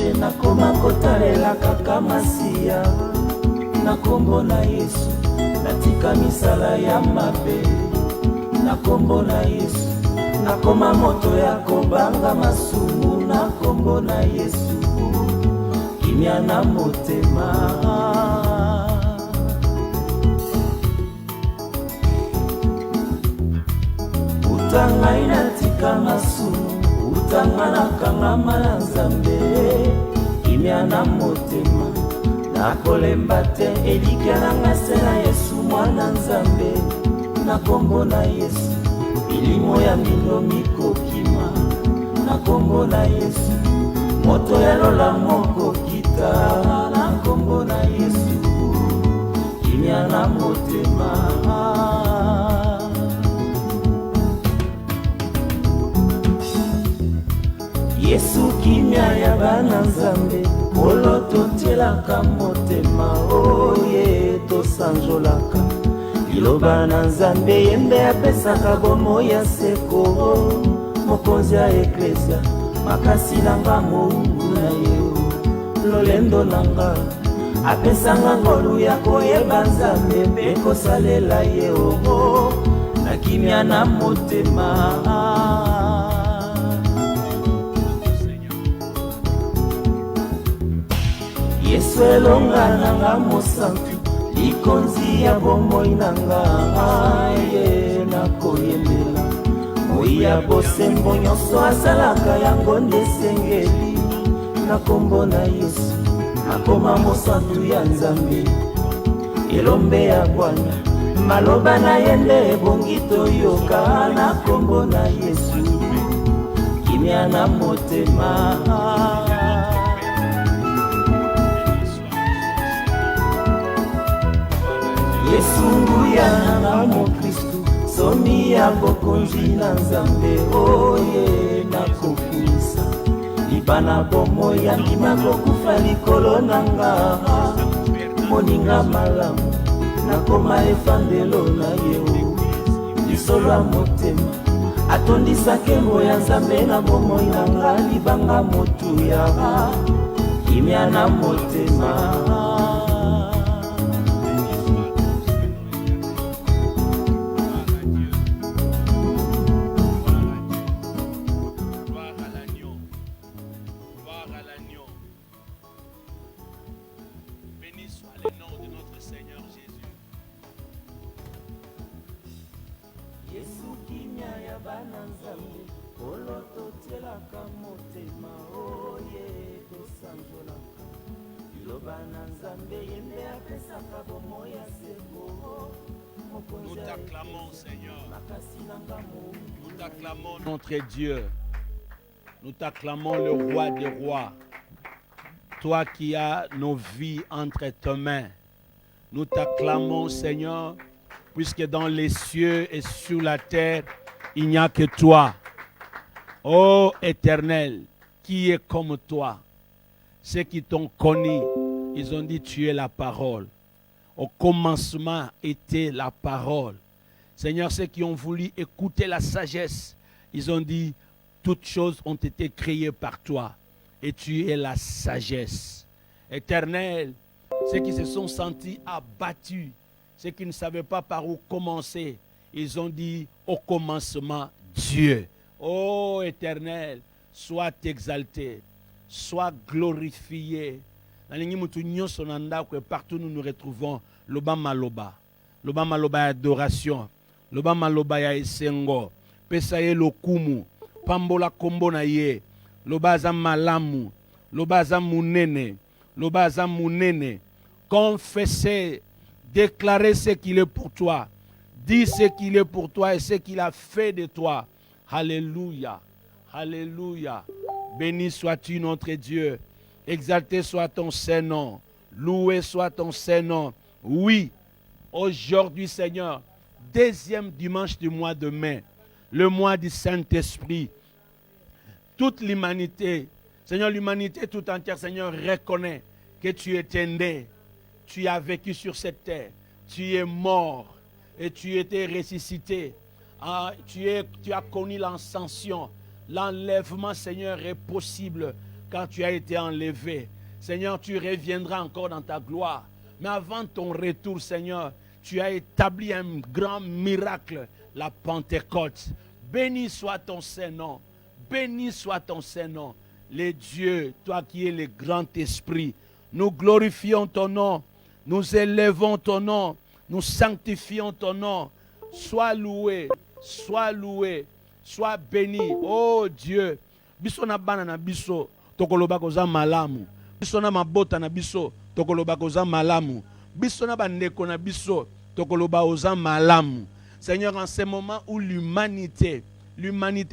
marche nakoma kotalela kaka masiya na kombo na Yesu natika misala ya mabe na kombo na Yesu nakoma moto ya kobanga masumu na kombo na Yesu kimia na motema utanga inatika masumu utanga nakangama na Nzambe kimia na motema nakolemba te elikya nanga se na Yesu mwana Nzambe na kombo na Yesu milimo ya mino mikokima na kombo na Yesu moto ya lola moko kita na kombo na Yesu kimia na motema Yesu kimia ya bana Nzambe olo totelaka motema oye tosanjolaka liloba na Nzambe yembe apesaka bomo ya seko mokonzi ya eklesia makasi nanga moungu na ye lolendo nanga apesanga ngolu ya koyeba Nzambe mpe kosalela ye omo na kimia na motema Yesu elonga nanga mosantu likonzi ya bomoi nanga ye nakoyembela moi ya bosembo nyonso asalaka yango nde sengeli na kombo na Yesu nakoma mosantu ya Nzambe elombe ya Bwana maloba na ye nde ebongi toyoka na kombo na Yesu kimia na motema Yesu nguya nanga mokristu somi ya bokonzi na Nzambe oye nakokumisa libana bomo ya ndima kokufa likolo nanga moninga malamu nakoma efandelo na yeo lisolo ya motema atondisa nkembo ya Nzambe na bomoi nanga libanga motuya kimia na motema Nous t'acclamons, Seigneur. Nous t'acclamons, notre Dieu. Nous t'acclamons, le roi des rois. Toi qui as nos vies entre tes mains. Nous t'acclamons, Seigneur, puisque dans les cieux et sur la terre, il n'y a que toi. Ô Éternel, qui est comme toi? Ceux qui t'ont connu, ils ont dit tu es la parole. Au commencement était la parole. Seigneur, ceux qui ont voulu écouter la sagesse, ils ont dit toutes choses ont été créées par toi et tu es la sagesse. Éternel, ceux qui se sont sentis abattus, ceux qui ne savaient pas par où commencer, ils ont dit au commencement Dieu. Ô Éternel, sois exalté, sois glorifié. Partout nous nous retrouvons, loba maloba ya adoration, loba maloba ya esengo, pesa ye lokumu, pambola kombo na ye, loba za malamu, loba za munene, loba za munene. Confessez, déclarez ce qu'il est pour toi, dis ce qu'il est pour toi et ce qu'il a fait de toi. Alléluia, alléluia. Béni sois-tu notre Dieu. Exalté soit ton Saint-Nom. Loué soit ton Saint-Nom. Oui, aujourd'hui, Seigneur, deuxième dimanche du mois de mai, le mois du Saint-Esprit, toute l'humanité, Seigneur, l'humanité tout entière, Seigneur, reconnaît que tu étais né, tu as vécu sur cette terre, tu es mort et tu étais ressuscité. Tu as connu l'ascension. L'enlèvement, Seigneur, est possible quand tu as été enlevé. Seigneur, tu reviendras encore dans ta gloire. Mais avant ton retour, Seigneur, tu as établi un grand miracle, la Pentecôte. Béni soit ton Saint-Nom. Béni soit ton Saint-Nom. Les dieux, toi qui es le grand esprit, nous glorifions ton nom. Nous élevons ton nom. Nous sanctifions ton nom. Sois loué. Sois loué. Sois béni. Oh Dieu. Biso na bana na biso. Tokoloba koza malamu. Biso na mabota na biso. Tokoloba koza malamu. Biso na bandeko na biso. Tokoloba koza malamu. Seigneur, en ce moment où l'humanité,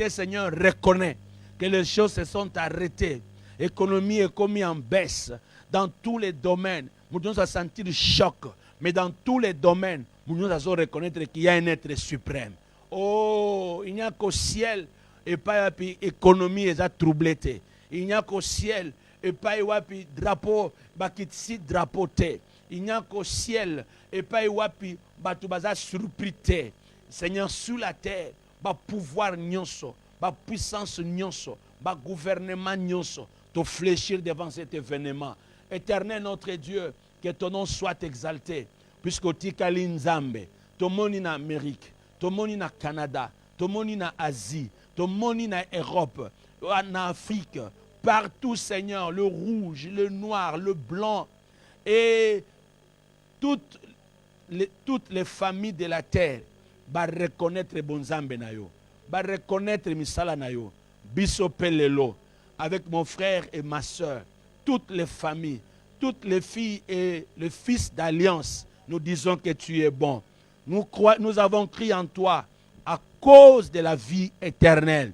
Seigneur, reconnaît que les choses se sont arrêtées. L'économie est commise en baisse. Dans tous les domaines, nous devons sentir le choc. Mais dans tous les domaines, nous devons reconnaître qu'il y a un être suprême. Oh, il n'y a qu'au ciel et pas l'économie est troublée. Il n'y a qu'au ciel et pas le drapeau, bakitsi drapeau. Il n'y a qu'au ciel et pas le batubaza surpris. Seigneur, sur la terre, ba pouvoir nyonso, ba puissance nyonso, ba gouvernement nyonso, te fléchir devant cet événement. Éternel notre Dieu, que ton nom soit exalté, puisque tu es Nzambe, ton monde en Amérique, ton monde en Canada, ton monde en Asie, ton monde en Europe, en Afrique, partout Seigneur, le rouge, le noir, le blanc, et toutes les familles de la terre, va reconnaître Bonzambe Nayo, va reconnaître Misala Nayo, Biso Pelelo, avec mon frère et ma soeur, toutes les familles, toutes les filles et les fils d'alliance, nous disons que tu es bon. Nous avons crié en toi à cause de la vie éternelle.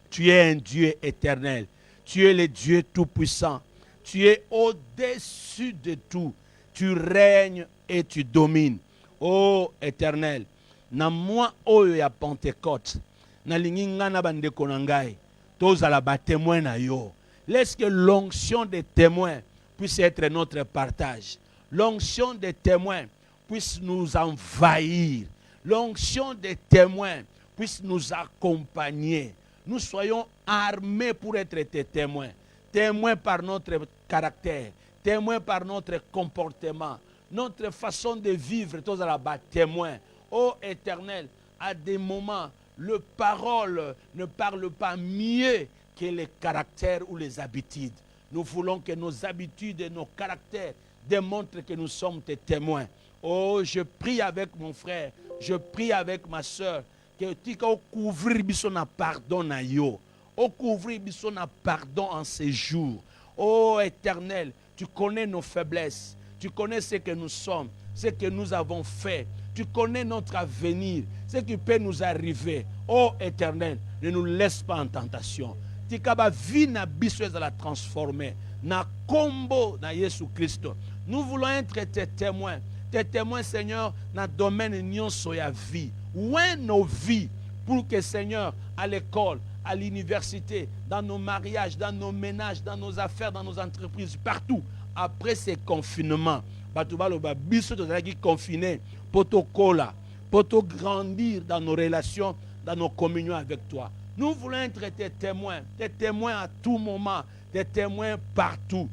Tu es un Dieu éternel. Tu es le Dieu tout-puissant. Tu es au-dessus de tout. Tu règnes et tu domines. Ô éternel, na moi oyo ya Pentecôte, na linginga na bandeko na ngai, tozala ba témoin na yo. Laisse que l'onction des témoins puisse être notre partage. L'onction des témoins puisse nous envahir. L'onction des témoins puisse nous accompagner. Nous soyons armés pour être tes témoins. Témoins par notre caractère, témoins par notre comportement, notre façon de vivre, tous à la bas témoins. Ô Éternel, à des moments, le parole ne parle pas mieux que les caractères ou les habitudes. Nous voulons que nos habitudes et nos caractères démontrent que nous sommes tes témoins. Oh, je prie avec mon frère, je prie avec ma soeur, que tu couvrir son pardon na yo, couvrir son pardon en ces jours. Oh Éternel, tu connais nos faiblesses, tu connais ce que nous sommes, ce que nous avons fait, tu connais notre avenir, ce qui peut nous arriver. Oh Éternel, ne nous laisse pas en tentation. Tikaba vie na biso la transformer na combo na Jésus Christ. Nous voulons être tes témoins Seigneur dans le domaine nyonso ya vie. Ouin nos vies pour que Seigneur à l'école, à l'université, dans nos mariages, dans nos ménages, dans nos affaires, dans nos entreprises, partout après ces confinements, batubalo ba biso tozalaki confiné pour te grandir dans nos relations, dans nos communions avec toi. Nous voulons être tes témoins à tout moment, des témoins partout.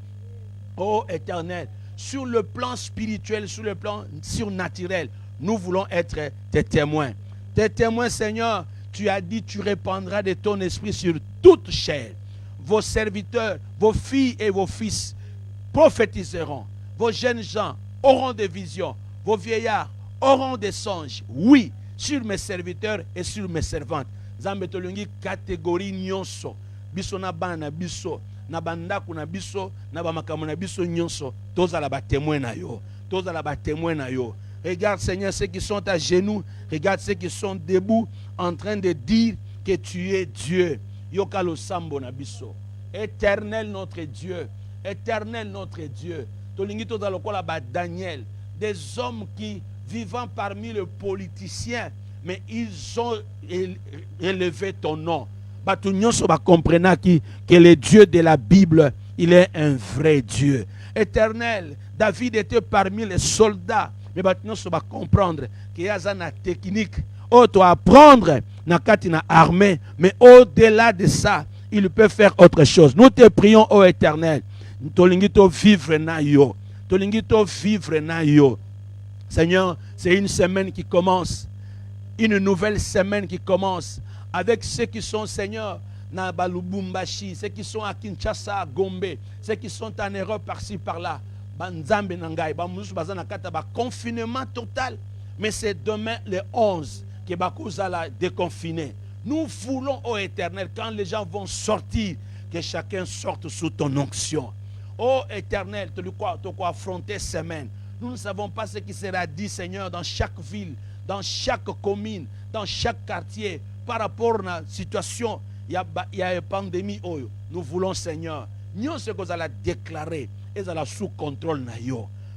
Oh Éternel, sur le plan spirituel, sur le plan surnaturel, nous voulons être tes témoins. Tes témoins, Seigneur, tu as dit, tu répandras de ton esprit sur toute chair. Vos serviteurs, vos filles et vos fils prophétiseront. Vos jeunes gens auront des visions. Vos vieillards auront des songes. Oui, sur mes serviteurs et sur mes servantes. Zambe tolongi catégorie nyonso. Biso na bana na biso, na bandaku na biso, na bamakambo na biso nyonso. Tozala ba témoin na yo. Tozala ba témoin na yo. Regarde Seigneur ceux qui sont à genoux, regarde ceux qui sont debout en train de dire que tu es Dieu. Yokalo sambo na biso. Éternel notre Dieu, éternel notre Dieu. Tolingi tozala lokola ba Daniel, des hommes qui vivant parmi les politiciens, mais ils ont élevé ton nom. Batu nyonso ba comprena que le Dieu de la Bible, il est un vrai Dieu. Éternel, David était parmi les soldats, mais batu nyonso ba comprendre qu'il y a une technique. Oh, tu apprendre na kati na armée, mais au-delà de ça, il peut faire autre chose. Nous te prions, ô Éternel. Tolingi to vivre na yo. Tolingi to vivre na yo. Seigneur, c'est une semaine qui commence. Une nouvelle semaine qui commence. Avec ceux qui sont, Seigneur, na Balubumbashi, ceux qui sont à Kinshasa, à Gombe, ceux qui sont en Europe par-ci, par-là. Banzambe Nangai, confinement total. Mais c'est demain, le 11, que Bakouza l'a déconfiné. Nous voulons, ô Éternel, quand les gens vont sortir, que chacun sorte sous ton onction. Ô Éternel, tu dois affronter ces semaines. Nous ne savons pas ce qui sera dit, Seigneur, dans chaque ville, dans chaque commune, dans chaque quartier, par rapport à la situation. Il y a une pandémie. Nous voulons, Seigneur, nous ce que vous allez déclarer, et ça sous contrôle.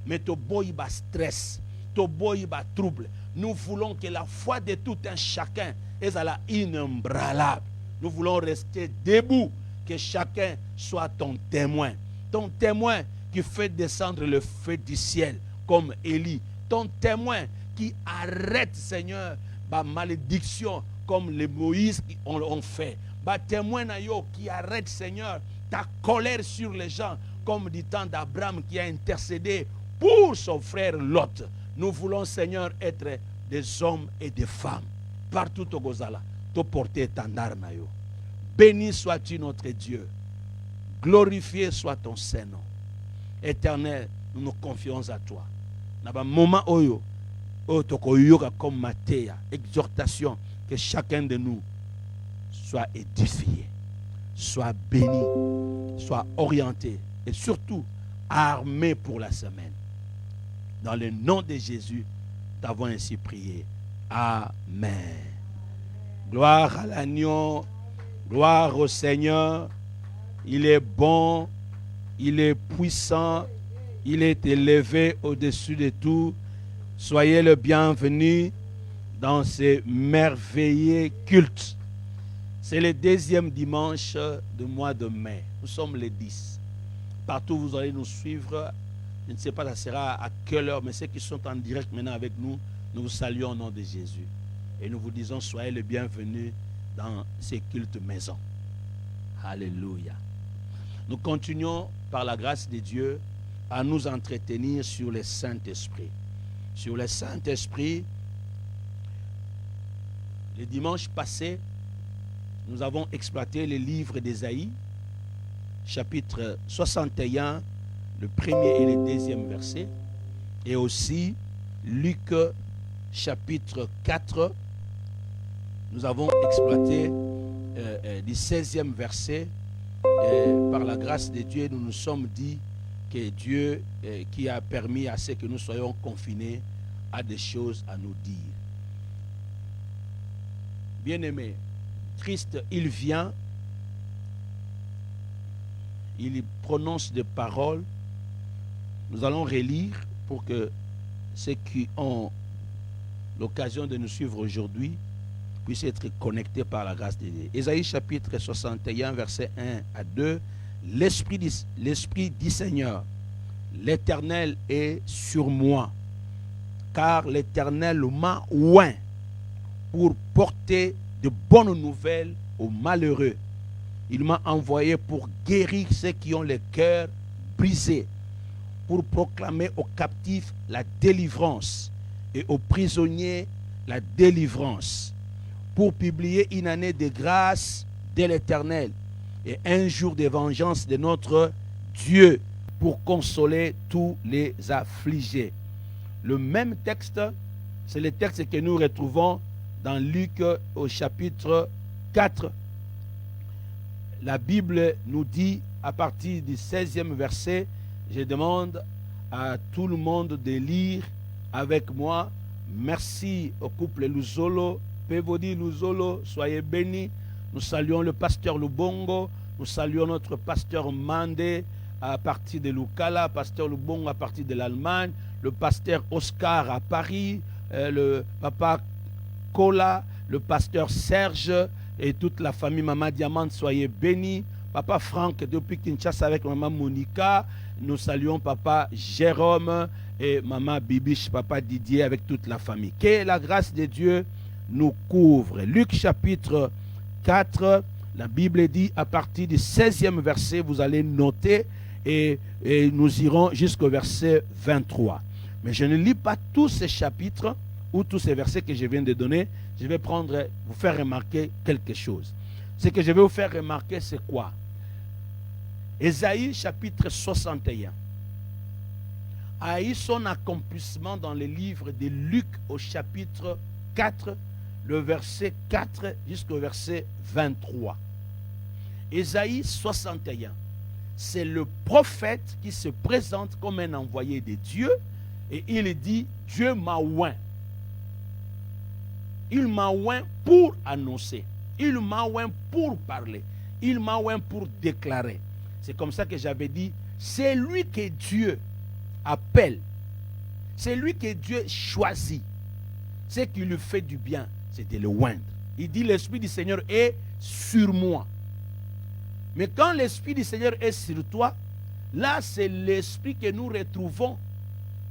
Mais tu bois stress, tu bois trouble. Nous voulons que la foi de tout un chacun est inébranlable. Nous voulons rester debout, que chacun soit ton témoin. Ton témoin qui fait descendre le feu du ciel comme Élie. Ton témoin qui arrête, Seigneur, ma malédiction comme les Moïse qui ont fait. Bah, témoin qui arrête, Seigneur, ta colère sur les gens comme du temps d'Abraham qui a intercédé pour son frère Lot. Nous voulons, Seigneur, être des hommes et des femmes partout au Gozala, te porter étendard na yo. Béni sois-tu notre Dieu. Glorifié soit ton Saint-Nom. Éternel, nous nous confions à toi. Dans un moment oyo, comme Matthéa, exhortation, que chacun de nous soit édifié, soit béni, soit orienté et surtout armé pour la semaine. Dans le nom de Jésus, nous avons ainsi prié. Amen. Gloire à l'agneau, gloire au Seigneur. Il est bon, il est puissant, il est élevé au-dessus de tout. Soyez le bienvenu dans ces merveilleux cultes. C'est le deuxième dimanche du mois de mai. Nous sommes les 10. Partout vous allez nous suivre. Je ne sais pas ça sera à quelle heure, mais ceux qui sont en direct maintenant avec nous, nous vous saluons au nom de Jésus. Et nous vous disons, soyez le bienvenu dans ces cultes maison. Alléluia. Nous continuons par la grâce de Dieu à nous entretenir sur le Saint-Esprit. Sur le Saint-Esprit, le dimanche passé, nous avons exploité le livre d'Ésaïe, chapitre 61, le premier et le deuxième verset, et aussi Luc, chapitre 4. Nous avons exploité du 16e verset. Par la grâce de Dieu, nous nous sommes dit que Dieu qui a permis à ce que nous soyons confinés a des choses à nous dire. Bien-aimé, Christ, il vient, il prononce des paroles. Nous allons relire pour que ceux qui ont l'occasion de nous suivre aujourd'hui puissent être connectés par la grâce de Dieu. Ésaïe chapitre 61, verset 1 à 2. L'Esprit dit Seigneur, l'Éternel est sur moi, car l'Éternel m'a oint pour porter de bonnes nouvelles aux malheureux. Il m'a envoyé pour guérir ceux qui ont le cœur brisé, pour proclamer aux captifs la délivrance et aux prisonniers la délivrance, pour publier une année de grâce de l'Éternel et un jour de vengeance de notre Dieu, pour consoler tous les affligés. Le même texte, c'est le texte que nous retrouvons dans Luc au chapitre 4. La Bible nous dit à partir du 16e verset, je demande à tout le monde de lire avec moi. Merci au couple Luzolo, Pévodi Luzolo, soyez bénis. Nous saluons le pasteur Lubongo, nous saluons notre pasteur Mandé à partir de Lukala, pasteur Lubongo à partir de l'Allemagne, le pasteur Oscar à Paris, le papa Kola, le pasteur Serge et toute la famille Maman Diamante, soyez bénis. Papa Franck depuis Kinshasa avec maman Monica, nous saluons papa Jérôme et maman Bibiche, papa Didier avec toute la famille. Que la grâce de Dieu nous couvre. Luc chapitre 4, La Bible dit à partir du 16e verset, vous allez noter et nous irons jusqu'au verset 23. Mais je ne lis pas tous ces chapitres ou tous ces versets que je viens de donner. Je vais vous faire remarquer quelque chose. Ce que je vais vous faire remarquer, c'est quoi? Ésaïe chapitre 61 a eu son accomplissement dans le livre de Luc au chapitre 4, le verset 4 jusqu'au verset 23. Ésaïe 61, c'est le prophète qui se présente comme un envoyé de Dieu et il dit, Dieu m'a oint. Il m'a oint pour annoncer. Il m'a oint pour parler. Il m'a oint pour déclarer. C'est comme ça que j'avais dit, c'est lui que Dieu appelle. C'est lui que Dieu choisit. Ce qui lui fait du bien, c'est de le oindre. Il dit, l'Esprit du Seigneur est sur moi. Mais quand l'Esprit du Seigneur est sur toi, là c'est l'Esprit que nous retrouvons,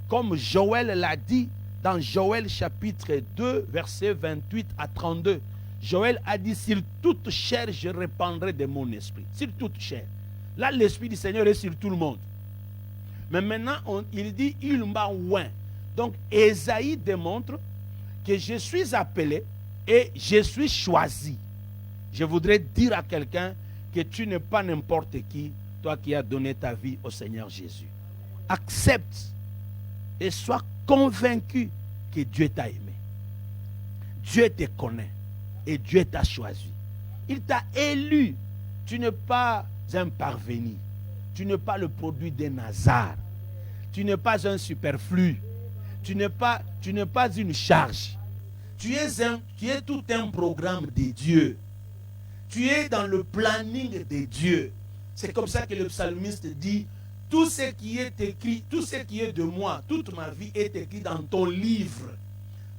comme Joël l'a dit dans Joël chapitre 2, verset 28 à 32. Joël a dit, sur toute chair, je répandrai de mon esprit. Sur toute chair. Là, l'Esprit du Seigneur est sur tout le monde. Mais maintenant, il dit, il m'a oint. Donc, Ésaïe démontre que je suis appelé et je suis choisi. Je voudrais dire à quelqu'un que tu n'es pas n'importe qui, toi qui as donné ta vie au Seigneur Jésus. Accepte et sois convaincu que Dieu t'a aimé. Dieu te connaît et Dieu t'a choisi. Il t'a élu. Tu n'es pas un parvenu. Tu n'es pas le produit d'un hasard. Tu n'es pas un superflu. Tu n'es pas une charge. Tu es tout un programme de Dieu. Tu es dans le planning de Dieu. C'est comme ça que le psalmiste dit, tout ce qui est écrit, tout ce qui est de moi, toute ma vie est écrit dans ton livre.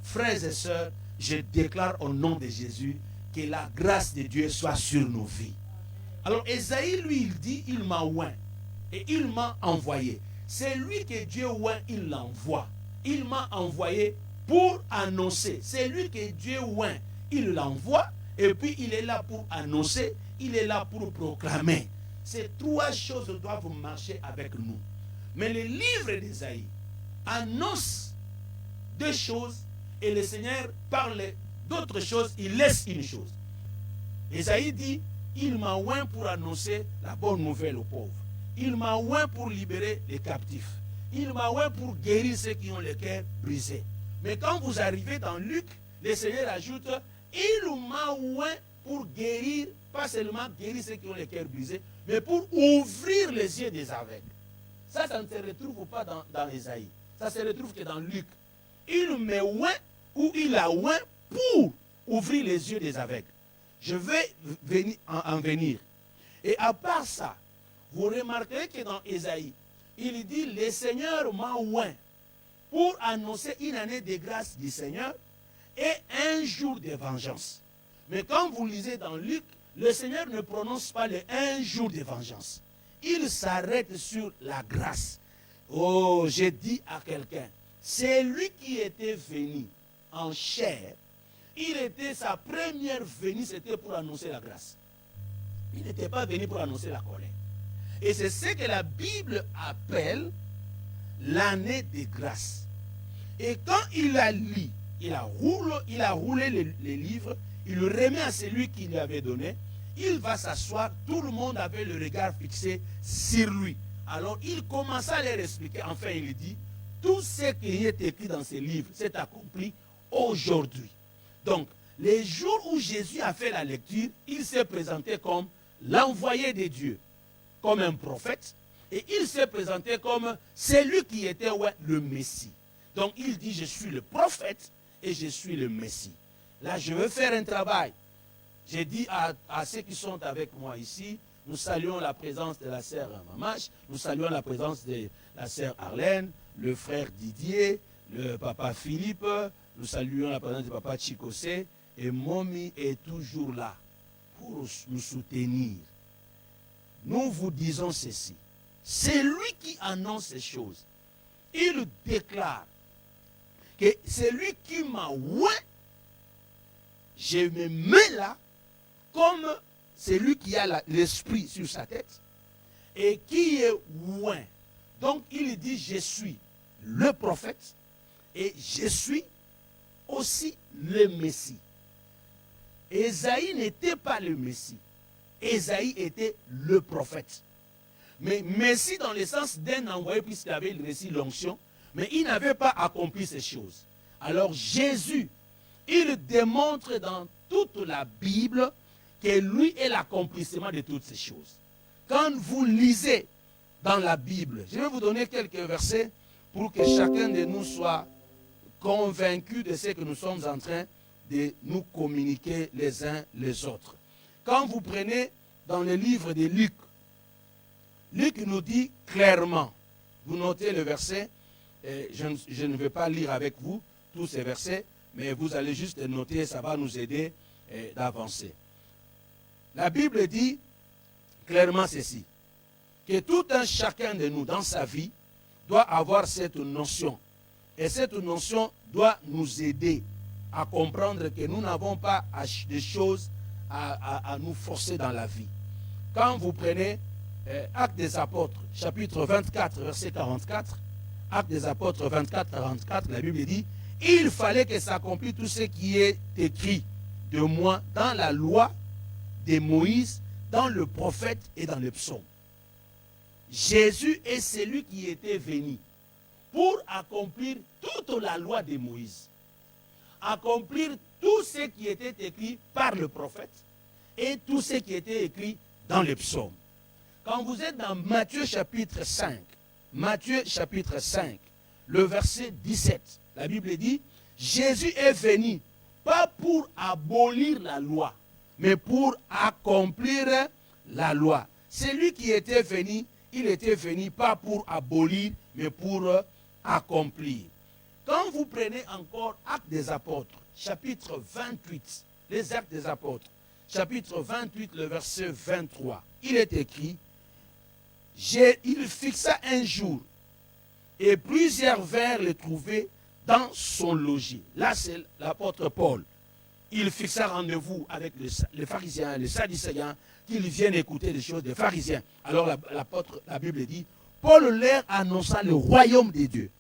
Frères et sœurs, je déclare au nom de Jésus que la grâce de Dieu soit sur nos vies. Alors Ésaïe, lui, il dit, il m'a oint et il m'a envoyé. C'est lui que Dieu oint, il l'envoie. Il m'a envoyé pour annoncer. C'est lui que Dieu oint, il l'envoie. Et puis il est là pour annoncer, il est là pour proclamer. Ces trois choses doivent marcher avec nous. Mais le livre d'Ésaïe annonce deux choses et le Seigneur parle d'autres choses, il laisse une chose. Ésaïe dit, il m'a oint pour annoncer la bonne nouvelle aux pauvres. Il m'a oint pour libérer les captifs. Il m'a oint pour guérir ceux qui ont le cœur brisé. Mais quand vous arrivez dans Luc, le Seigneur ajoute, il m'a oint pour guérir, pas seulement guérir ceux qui ont le cœur brisé, mais pour ouvrir les yeux des aveugles. Ça ne se retrouve pas dans Ésaïe. Ça se retrouve que dans Luc. Il me oint ou il a oint pour ouvrir les yeux des aveugles. Je vais en venir. Et à part ça, vous remarquerez que dans Ésaïe, il dit, le Seigneur m'a oint pour annoncer une année de grâce du Seigneur et un jour de vengeance. Mais quand vous lisez dans Luc, le Seigneur ne prononce pas le un jour de vengeance. Il s'arrête sur la grâce. Oh, j'ai dit à quelqu'un, c'est lui qui était venu en chair. Sa première venue, c'était pour annoncer la grâce. Il n'était pas venu pour annoncer la colère. Et c'est ce que la Bible appelle l'année de grâce. Et quand il a lu, il a roulé les livres, il le remet à celui qui lui avait donné, il va s'asseoir, tout le monde avait le regard fixé sur lui. Alors il commença à leur expliquer, enfin il dit, tout ce qui est écrit dans ces livres s'est accompli aujourd'hui. Donc, les jours où Jésus a fait la lecture, il s'est présenté comme l'envoyé de Dieu, comme un prophète, et il s'est présenté comme celui qui était le Messie. Donc il dit, je suis le prophète et je suis le Messie. Là, je veux faire un travail. J'ai dit à ceux qui sont avec moi ici, nous saluons la présence de la sœur Mamache, nous saluons la présence de la sœur Arlène, le frère Didier, le papa Philippe, nous saluons la présence du papa Chikosé, et Momi est toujours là pour nous soutenir. Nous vous disons ceci, c'est lui qui annonce ces choses. Il déclare que c'est lui qui m'a oint, je me mets là comme c'est lui qui a l'esprit sur sa tête et qui est loin. Donc il dit, je suis le prophète et je suis aussi le Messie. Ésaïe n'était pas le Messie. Ésaïe était le prophète. Mais Messie dans le sens d'un envoyé puisqu'il avait reçu l'onction, mais il n'avait pas accompli ces choses. Alors Jésus, il démontre dans toute la Bible que lui est l'accomplissement de toutes ces choses. Quand vous lisez dans la Bible, je vais vous donner quelques versets pour que chacun de nous soit convaincu de ce que nous sommes en train de nous communiquer les uns les autres. Quand vous prenez dans le livre de Luc, Luc nous dit clairement, vous notez le verset, je ne vais pas lire avec vous tous ces versets, mais vous allez juste les noter, ça va nous aider d'avancer. La Bible dit clairement ceci, que tout un chacun de nous dans sa vie doit avoir cette notion. Et cette notion doit nous aider à comprendre que nous n'avons pas des choses à nous forcer dans la vie. Quand vous prenez Actes des Apôtres, chapitre 24, verset 44, Actes des Apôtres 24, 44, la Bible dit, il fallait que s'accomplisse tout ce qui est écrit de moi dans la loi de Moïse, dans le prophète et dans le psaume. Jésus est celui qui était venu pour accomplir toute la loi de Moïse, accomplir tout ce qui était écrit par le prophète et tout ce qui était écrit dans les psaumes. Quand vous êtes dans Matthieu chapitre 5, le verset 17, la Bible dit, Jésus est venu pas pour abolir la loi, mais pour accomplir la loi. Celui qui était venu, il était venu pas pour abolir, mais pour accomplir. Quand vous prenez encore Actes des Apôtres, chapitre 28, les Actes des Apôtres, chapitre 28, le verset 23, il est écrit, il fixa un jour, et plusieurs vinrent le trouver dans son logis. Là, c'est l'apôtre Paul. Il fixa rendez-vous avec les pharisiens, les sadducéens, qu'ils viennent écouter les choses des pharisiens. Alors la Bible dit, Paul leur annonça le royaume des dieux,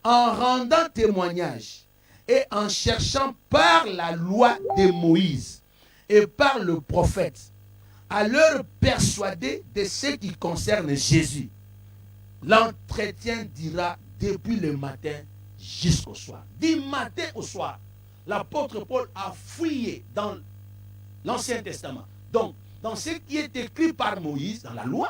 en rendant témoignage et en cherchant par la loi de Moïse et par le prophète, à leur persuader de ce qui concerne Jésus. L'entretien dira depuis le matin jusqu'au soir. Du matin au soir, l'apôtre Paul a fouillé dans l'Ancien Testament. Donc, dans ce qui est écrit par Moïse, dans la loi,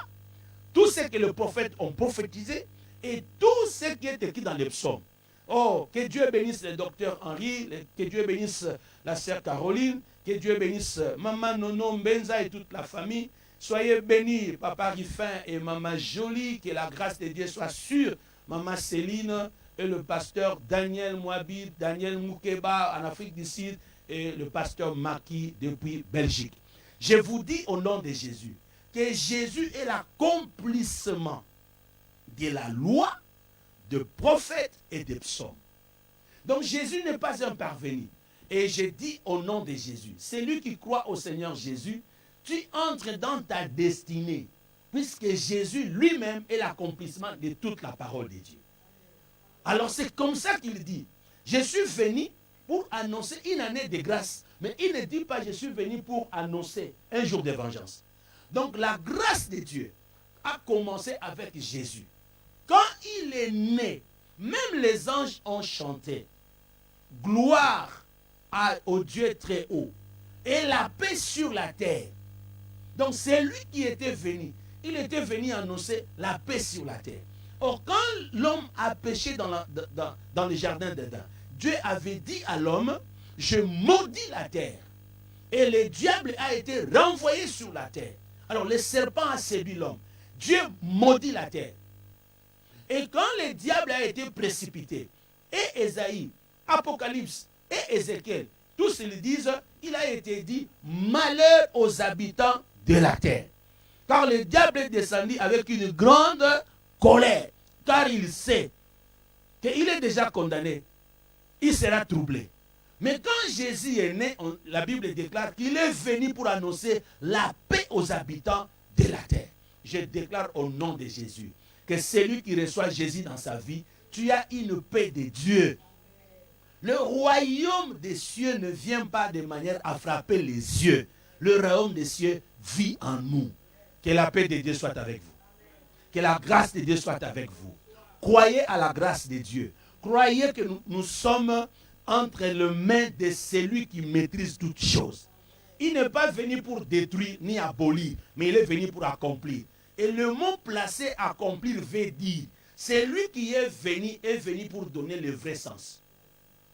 tout ce que les prophètes ont prophétisé et tout ce qui est écrit dans les psaumes. Oh, que Dieu bénisse le docteur Henri, que Dieu bénisse la sœur Caroline, que Dieu bénisse Maman Nono Mbenza et toute la famille. Soyez bénis, Papa Rifin et Maman Jolie, que la grâce de Dieu soit sur Maman Céline et le pasteur Daniel Mouabid, Daniel Moukeba en Afrique du Sud et le pasteur Maki depuis Belgique. Je vous dis au nom de Jésus que Jésus est l'accomplissement de la loi, de prophètes et de psaumes. Donc Jésus n'est pas un parvenu. Et je dis au nom de Jésus, celui qui croit au Seigneur Jésus, tu entres dans ta destinée, puisque Jésus lui-même est l'accomplissement de toute la parole de Dieu. Alors c'est comme ça qu'il dit, je suis venu pour annoncer une année de grâce, mais il ne dit pas je suis venu pour annoncer un jour de vengeance. Donc la grâce de Dieu a commencé avec Jésus. Quand il est né, même les anges ont chanté gloire au Dieu très haut et la paix sur la terre. Donc c'est lui qui était venu. Il était venu annoncer la paix sur la terre. Or quand l'homme a péché dans le jardin d'Éden, Dieu avait dit à l'homme, je maudis la terre. Et le diable a été renvoyé sur la terre. Alors le serpent a séduit l'homme. Dieu maudit la terre. Et quand le diable a été précipité, et Ésaïe, Apocalypse et Ézéchiel, tous ils disent, il a été dit, malheur aux habitants de la terre. Car le diable est descendu avec une grande colère, car il sait qu'il est déjà condamné, il sera troublé. Mais quand Jésus est né, la Bible déclare qu'il est venu pour annoncer la paix aux habitants de la terre. Je déclare au nom de Jésus que celui qui reçoit Jésus dans sa vie, tu as une paix de Dieu. Le royaume des cieux ne vient pas de manière à frapper les yeux. Le royaume des cieux vit en nous. Que la paix de Dieu soit avec vous. Que la grâce de Dieu soit avec vous. Croyez à la grâce de Dieu. Croyez que nous sommes entre les mains de celui qui maîtrise toutes choses. Il n'est pas venu pour détruire ni abolir, mais il est venu pour accomplir. Et le mot placé accomplir veut dire, celui qui est venu pour donner le vrai sens.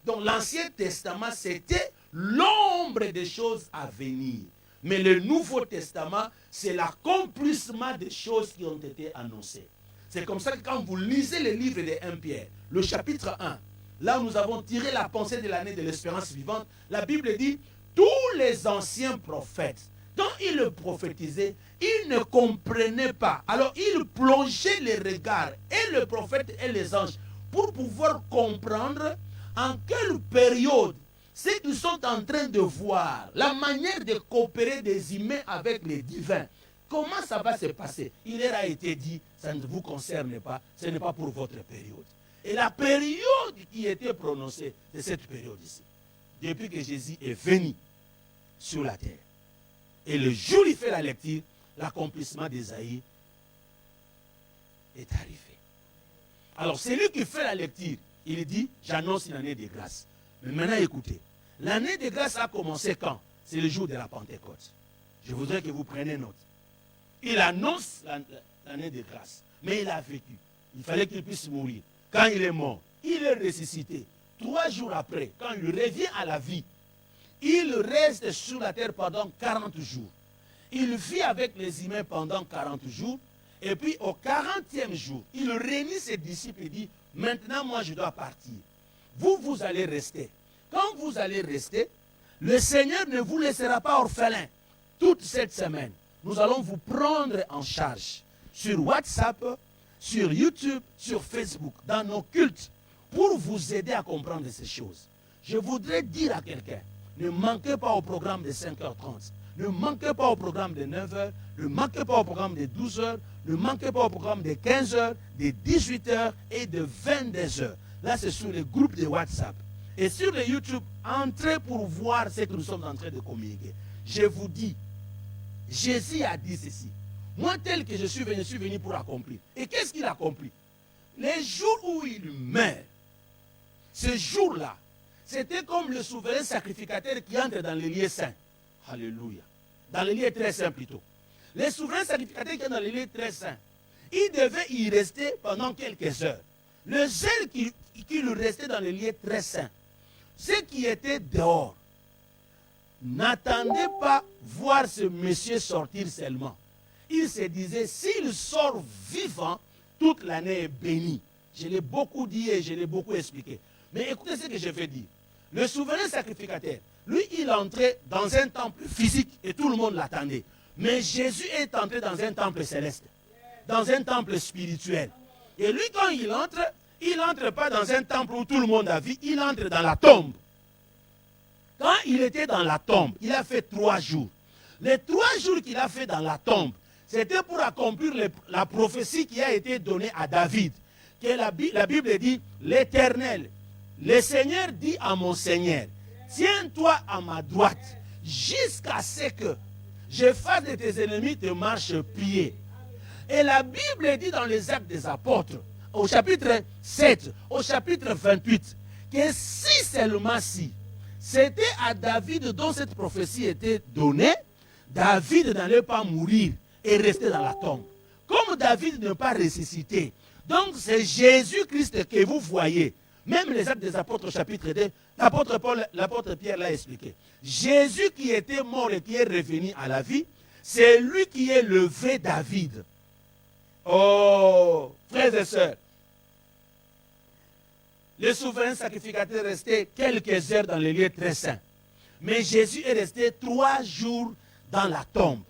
Donc l'Ancien Testament, c'était l'ombre des choses à venir. Mais le Nouveau Testament, c'est l'accomplissement des choses qui ont été annoncées. C'est comme ça que quand vous lisez le livre de 1 Pierre, le chapitre 1, là où nous avons tiré la pensée de l'année de l'espérance vivante, la Bible dit, tous les anciens prophètes, quand ils prophétisaient, ils ne comprenaient pas. Alors ils plongeaient les regards, et le prophète et les anges, pour pouvoir comprendre en quelle période ceux qui sont en train de voir la manière de coopérer des humains avec les divins. Comment ça va se passer? Il leur a été dit, ça ne vous concerne pas, ce n'est pas pour votre période. Et la période qui était prononcée, c'est cette période ici. Depuis que Jésus est venu sur la terre. Et le jour où il fait la lecture, l'accomplissement d'Ésaïe est arrivé. Alors, celui qui fait la lecture, il dit, j'annonce une année de grâce. Mais maintenant, écoutez, l'année de grâce a commencé quand? C'est le jour de la Pentecôte. Je voudrais que vous preniez note. Il annonce l'année de grâce, mais il a vécu. Il fallait qu'il puisse mourir. Quand il est mort, il est ressuscité. 3 jours après, quand il revient à la vie, il reste sur la terre pendant 40 jours. Il vit avec les humains pendant 40 jours. Et puis au 40e jour, il réunit ses disciples et dit, maintenant moi je dois partir. Vous, vous allez rester. Quand vous allez rester, le Seigneur ne vous laissera pas orphelin. Toute cette semaine, nous allons vous prendre en charge sur WhatsApp, sur YouTube, sur Facebook, dans nos cultes, pour vous aider à comprendre ces choses. Je voudrais dire à quelqu'un, ne manquez pas au programme de 5h30, ne manquez pas au programme de 9h, ne manquez pas au programme de 12h, ne manquez pas au programme de 15h, de 18h et de 22h. Là, c'est sur le groupe de WhatsApp. Et sur le YouTube, entrez pour voir ce que nous sommes en train de communiquer. Je vous dis, Jésus a dit ceci. Moi, tel que je suis venu pour accomplir. Et qu'est-ce qu'il accomplit? Les jours où il meurt, ce jour-là, c'était comme le souverain sacrificateur qui entre dans les lieux saints. Alléluia. Dans les lieux très saints plutôt. Les souverains sacrificateurs qui sont dans les lieux très saints, ils devaient y rester pendant quelques heures. Le zèle qui lui restait dans les lieux très saints, ceux qui étaient dehors, n'attendaient pas voir ce monsieur sortir seulement. Ils se disaient, s'il sort vivant, toute l'année est bénie. Je l'ai beaucoup dit et je l'ai beaucoup expliqué. Mais écoutez ce que je vais dire. Le souverain sacrificateur, lui, il entrait dans un temple physique et tout le monde l'attendait. Mais Jésus est entré dans un temple céleste, dans un temple spirituel. Et lui, quand il n'entre pas dans un temple où tout le monde a vu, il entre dans la tombe. Quand il était dans la tombe, il a fait 3 jours. Les 3 jours qu'il a fait dans la tombe, c'était pour accomplir la prophétie qui a été donnée à David. Que la Bible dit, l'Éternel, le Seigneur dit à mon Seigneur, tiens-toi à ma droite, jusqu'à ce que je fasse de tes ennemis tes marchepieds. Et la Bible dit dans les Actes des Apôtres, au chapitre 7, au chapitre 28, que si seulement si, c'était à David dont cette prophétie était donnée, David n'allait pas mourir et rester dans la tombe. Comme David n'est pas ressuscité, donc c'est Jésus-Christ que vous voyez. Même les Actes des Apôtres, chapitre 2, l'apôtre Pierre l'a expliqué. Jésus qui était mort et qui est revenu à la vie, c'est lui qui est le vrai David. Oh, frères et sœurs, le souverain sacrificateur restait quelques heures dans les lieux très saints. Mais Jésus est resté 3 jours dans la tombe.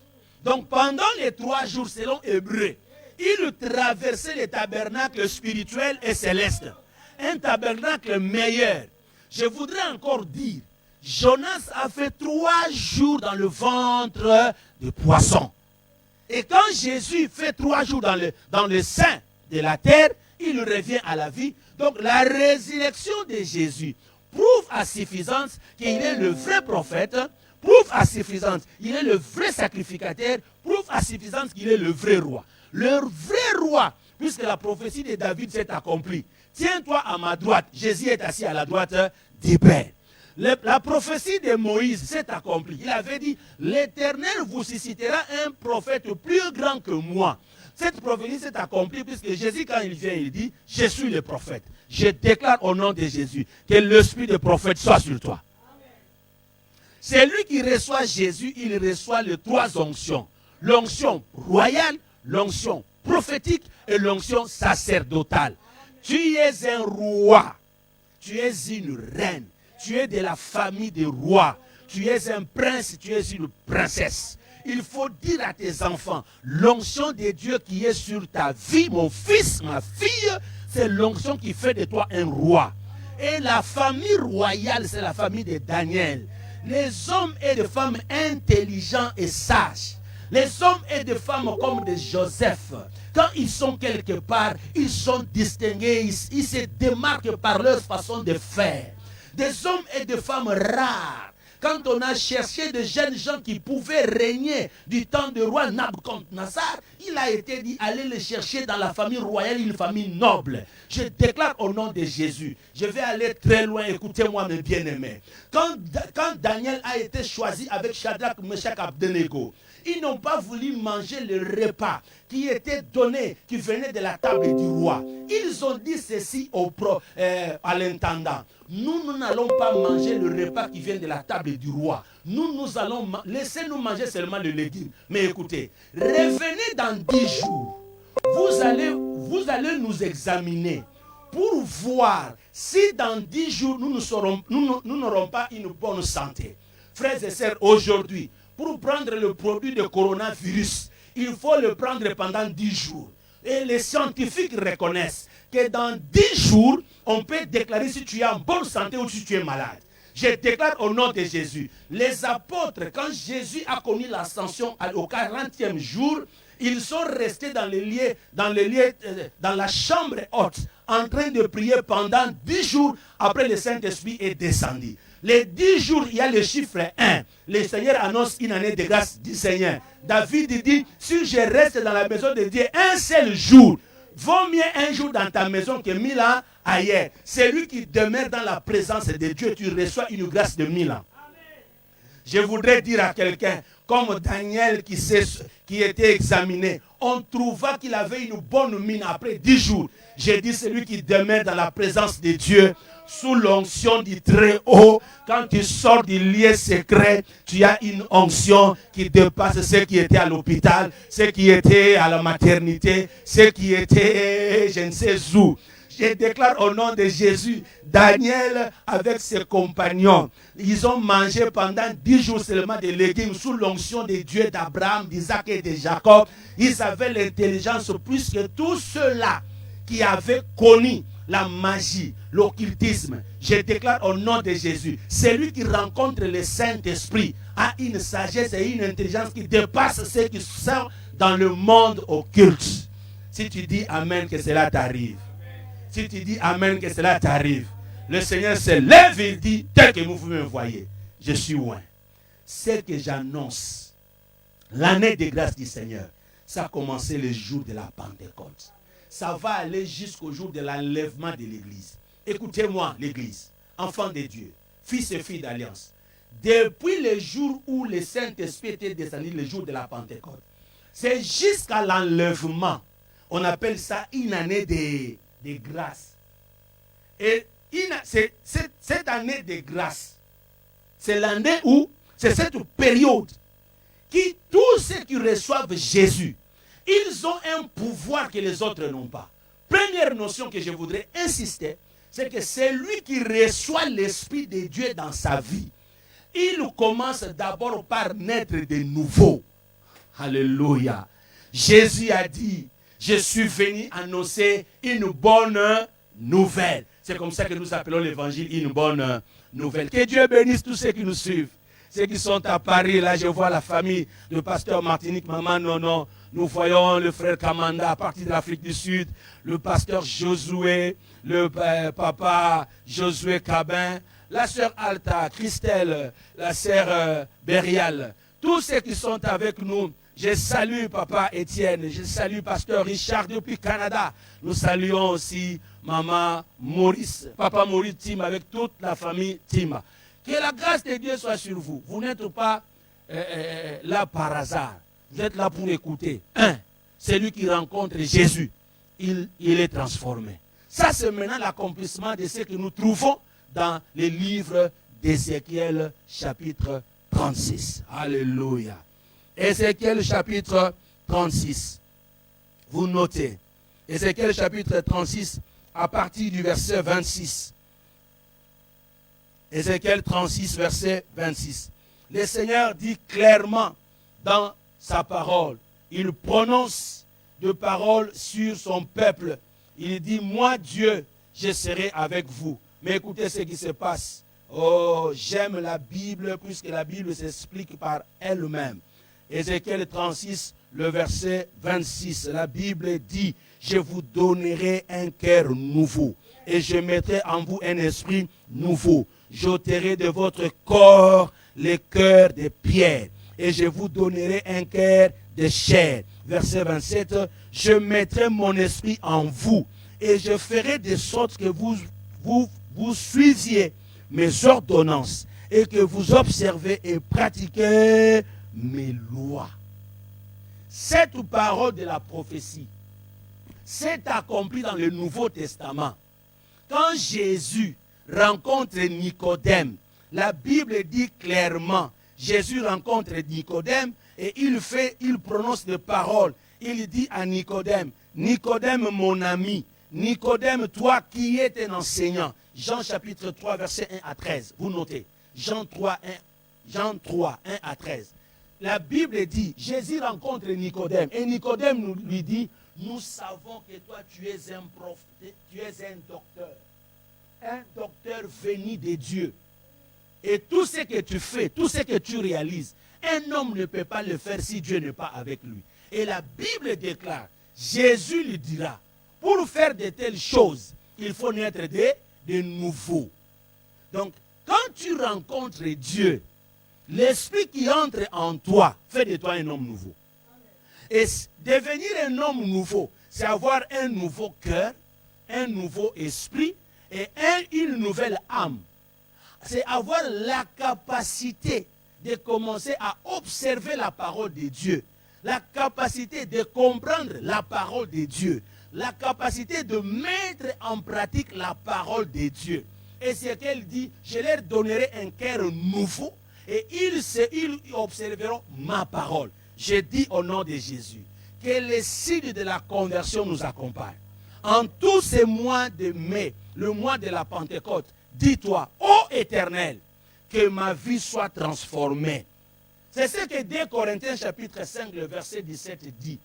Donc pendant les 3 jours, selon Hébreu, il traversait les tabernacles spirituels et célestes. Un tabernacle meilleur. Je voudrais encore dire Jonas a fait 3 jours dans le ventre du poisson. Et quand Jésus fait 3 jours dans le sein de la terre, il revient à la vie. Donc la résurrection de Jésus prouve à suffisance qu'il est le vrai prophète, prouve à suffisance qu'il est le vrai sacrificateur, prouve à suffisance qu'il est le vrai roi. Le vrai roi, puisque la prophétie de David s'est accomplie. Tiens-toi à ma droite. Jésus est assis à la droite du Père. La prophétie de Moïse s'est accomplie. Il avait dit, l'Éternel vous suscitera un prophète plus grand que moi. Cette prophétie s'est accomplie puisque Jésus, quand il vient, il dit, je suis le prophète. Je déclare au nom de Jésus que l'esprit de prophète soit sur toi. Celui qui reçoit Jésus, il reçoit les 3 onctions. L'onction royale, l'onction prophétique et l'onction sacerdotale. Tu es un roi, tu es une reine, tu es de la famille des rois, tu es un prince, tu es une princesse. Il faut dire à tes enfants, l'onction de Dieu qui est sur ta vie, mon fils, ma fille, c'est l'onction qui fait de toi un roi. Et la famille royale, c'est la famille de Daniel. Les hommes et les femmes intelligents et sages, les hommes et les femmes comme de Joseph, quand ils sont quelque part, ils sont distingués, ils se démarquent par leur façon de faire. Des hommes et des femmes rares. Quand on a cherché de jeunes gens qui pouvaient régner du temps du roi Nabucodonosor, il a été dit, allez les chercher dans la famille royale, une famille noble. Je déclare au nom de Jésus, je vais aller très loin, écoutez-moi mes bien-aimés. Quand Daniel a été choisi avec Shadrach, Meshach, Abednego, ils n'ont pas voulu manger le repas qui était donné, qui venait de la table du roi. Ils ont dit ceci à l'intendant. Nous n'allons pas manger le repas qui vient de la table du roi. Nous allons laissez-nous manger seulement le légume. Mais écoutez, revenez dans 10 jours. Vous allez nous examiner pour voir si dans 10 jours nous n'aurons pas une bonne santé. Frères et sœurs, aujourd'hui, pour prendre le produit de coronavirus, il faut le prendre pendant 10 jours. Et les scientifiques reconnaissent que dans 10 jours, on peut déclarer si tu es en bonne santé ou si tu es malade. Je déclare au nom de Jésus. Les apôtres, quand Jésus a connu l'ascension au 40e jour, ils sont restés dans la chambre haute, en train de prier pendant 10 jours après le Saint-Esprit est descendu. Les 10 jours, il y a le chiffre 1. Le Seigneur annonce une année de grâce du Seigneur. David dit, si je reste dans la maison de Dieu un seul jour, vaut mieux un jour dans ta maison que 1000 ans ailleurs. Celui qui demeure dans la présence de Dieu, tu reçois une grâce de 1000 ans. Je voudrais dire à quelqu'un, comme Daniel qui était examiné, on trouva qu'il avait une bonne mine après 10 jours. J'ai dit, celui qui demeure dans la présence de Dieu, sous l'onction du Très-Haut, quand tu sors du lieu secret, tu as une onction qui dépasse ceux qui étaient à l'hôpital, ceux qui étaient à la maternité, ceux qui étaient je ne sais où. Je déclare au nom de Jésus, Daniel avec ses compagnons, ils ont mangé pendant 10 jours seulement des légumes sous l'onction des dieux d'Abraham, d'Isaac et de Jacob. Ils avaient l'intelligence plus que tous ceux-là qui avaient connu la magie, l'occultisme. Je déclare au nom de Jésus, celui qui rencontre le Saint-Esprit a une sagesse et une intelligence qui dépasse ceux qui sont dans le monde occulte. Si tu dis Amen, que cela t'arrive. Si tu dis Amen, que cela t'arrive. Le Seigneur se lève et dit, tel que vous me voyez, je suis loin. C'est que j'annonce l'année de grâce du Seigneur. Ça a commencé le jour de la Pentecôte. Ça va aller jusqu'au jour de l'enlèvement de l'Église. Écoutez-moi, l'Église, enfants de Dieu, fils et filles d'alliance. Depuis le jour où le Saint-Esprit était descendu, le jour de la Pentecôte, c'est jusqu'à l'enlèvement. On appelle ça une année de grâce. Et cette année de grâce, c'est l'année où, c'est cette période qui, tous ceux qui reçoivent Jésus, ils ont un pouvoir que les autres n'ont pas. Première notion que je voudrais insister, c'est que celui qui reçoit l'Esprit de Dieu dans sa vie, il commence d'abord par naître de nouveau. Alléluia. Jésus a dit, je suis venu annoncer une bonne nouvelle. C'est comme ça que nous appelons l'évangile une bonne nouvelle. Que Dieu bénisse tous ceux qui nous suivent. Ceux qui sont à Paris, là je vois la famille du pasteur Martinique, maman Nono. Nous voyons le frère Kamanda à partir de l'Afrique du Sud, le pasteur Josué, le papa Josué Cabin, la sœur Alta, Christelle, la sœur Bérial. Tous ceux qui sont avec nous, je salue papa Étienne, je salue pasteur Richard depuis Canada. Nous saluons aussi maman Maurice, papa Maurice Tim avec toute la famille Tim. Que la grâce de Dieu soit sur vous. Vous n'êtes pas là par hasard. Vous êtes là pour écouter. Celui qui rencontre Jésus, il est transformé. Ça, c'est maintenant l'accomplissement de ce que nous trouvons dans le livre d'Ézéchiel, chapitre 36. Alléluia. Ézéchiel, chapitre 36. Vous notez. Ézéchiel, chapitre 36, à partir du verset 26. Ézéchiel 36, verset 26. Le Seigneur dit clairement dans sa parole, il prononce de paroles sur son peuple. Il dit, moi Dieu, je serai avec vous. Mais écoutez ce qui se passe. Oh, j'aime la Bible puisque la Bible s'explique par elle-même. Ézéchiel 36, le verset 26. La Bible dit, je vous donnerai un cœur nouveau et je mettrai en vous un esprit nouveau. J'ôterai de votre corps le cœur de pierre et je vous donnerai un cœur de chair. Verset 27, je mettrai mon esprit en vous et je ferai de sorte que vous suiviez mes ordonnances et que vous observez et pratiquez mes lois. Cette parole de la prophétie s'est accomplie dans le Nouveau Testament. Quand Jésus rencontre Nicodème, la Bible dit clairement, Jésus rencontre Nicodème et il prononce des paroles. Il dit à Nicodème, Nicodème mon ami, Nicodème toi qui es un enseignant. Jean chapitre 3 verset 1 à 13, vous notez, Jean 3, 1 à 13. La Bible dit, Jésus rencontre Nicodème et Nicodème lui dit, nous savons que toi tu es un prophète, tu es un docteur venu de Dieu. Et tout ce que tu fais, tout ce que tu réalises, un homme ne peut pas le faire si Dieu n'est pas avec lui. Et la Bible déclare, Jésus lui dira, pour faire de telles choses, il faut naître de nouveau. Donc, quand tu rencontres Dieu, l'esprit qui entre en toi fait de toi un homme nouveau. Et devenir un homme nouveau, c'est avoir un nouveau cœur, un nouveau esprit et une nouvelle âme. C'est avoir la capacité de commencer à observer la parole de Dieu, la capacité de comprendre la parole de Dieu, la capacité de mettre en pratique la parole de Dieu. Et c'est qu'elle dit, je leur donnerai un cœur nouveau et ils observeront ma parole. Je dis au nom de Jésus, que les signes de la conversion nous accompagnent. En tous ces mois de mai, le mois de la Pentecôte, dis-toi, ô Éternel, que ma vie soit transformée. C'est ce que 2 Corinthiens chapitre 5, le verset 17 dit.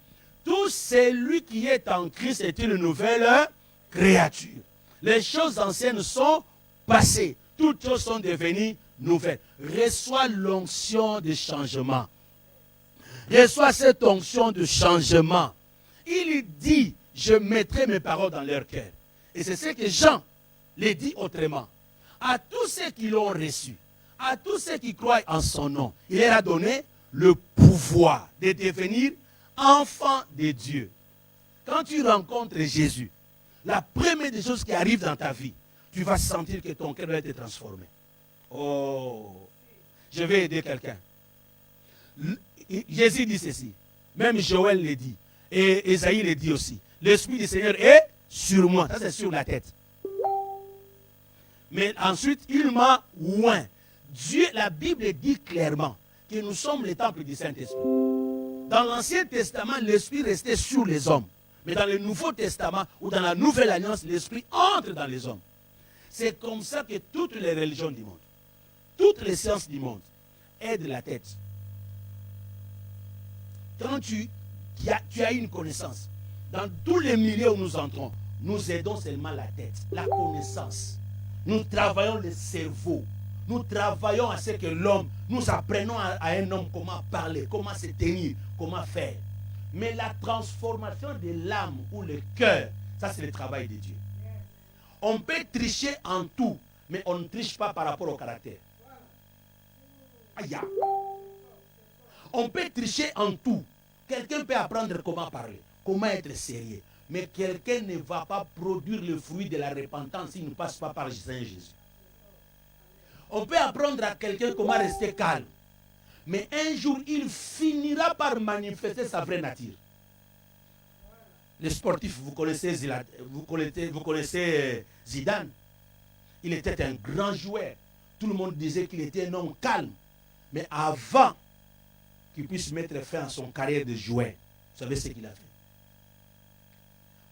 Tout celui qui est en Christ est une nouvelle créature. Les choses anciennes sont passées. Toutes choses sont devenues nouvelles. Reçois l'onction de changement. Reçois cette onction de changement. Il dit, je mettrai mes paroles dans leur cœur. Et c'est ce que Jean les dit autrement. À tous ceux qui l'ont reçu, à tous ceux qui croient en son nom, il leur a donné le pouvoir de devenir enfants de Dieu. Quand tu rencontres Jésus, la première des choses qui arrive dans ta vie, tu vas sentir que ton cœur va être transformé. Oh, je vais aider quelqu'un. Jésus dit ceci, même Joël le dit, et Esaïe le dit aussi. L'Esprit du Seigneur est sur moi, ça c'est sur la tête. Mais ensuite, il m'a oint. Dieu, la Bible dit clairement que nous sommes le temple du Saint-Esprit. Dans l'Ancien Testament, l'Esprit restait sur les hommes. Mais dans le Nouveau Testament ou dans la Nouvelle Alliance, l'Esprit entre dans les hommes. C'est comme ça que toutes les religions du monde, toutes les sciences du monde aident la tête. Quand tu as une connaissance, dans tous les milieux où nous entrons, nous aidons seulement la tête, la connaissance. Nous travaillons le cerveau. Nous travaillons à ce que l'homme, nous apprenons à un homme comment parler, comment se tenir, comment faire. Mais la transformation de l'âme ou le cœur, ça c'est le travail de Dieu. On peut tricher en tout, mais on ne triche pas par rapport au caractère. Aïe. On peut tricher en tout. Quelqu'un peut apprendre comment parler, comment être sérieux. Mais quelqu'un ne va pas produire le fruit de la repentance s'il ne passe pas par Saint Jésus. On peut apprendre à quelqu'un comment rester calme. Mais un jour, il finira par manifester sa vraie nature. Les sportifs, vous connaissez Zidane. Il était un grand joueur. Tout le monde disait qu'il était un homme calme. Mais avant qu'il puisse mettre fin à son carrière de joueur, vous savez ce qu'il a fait.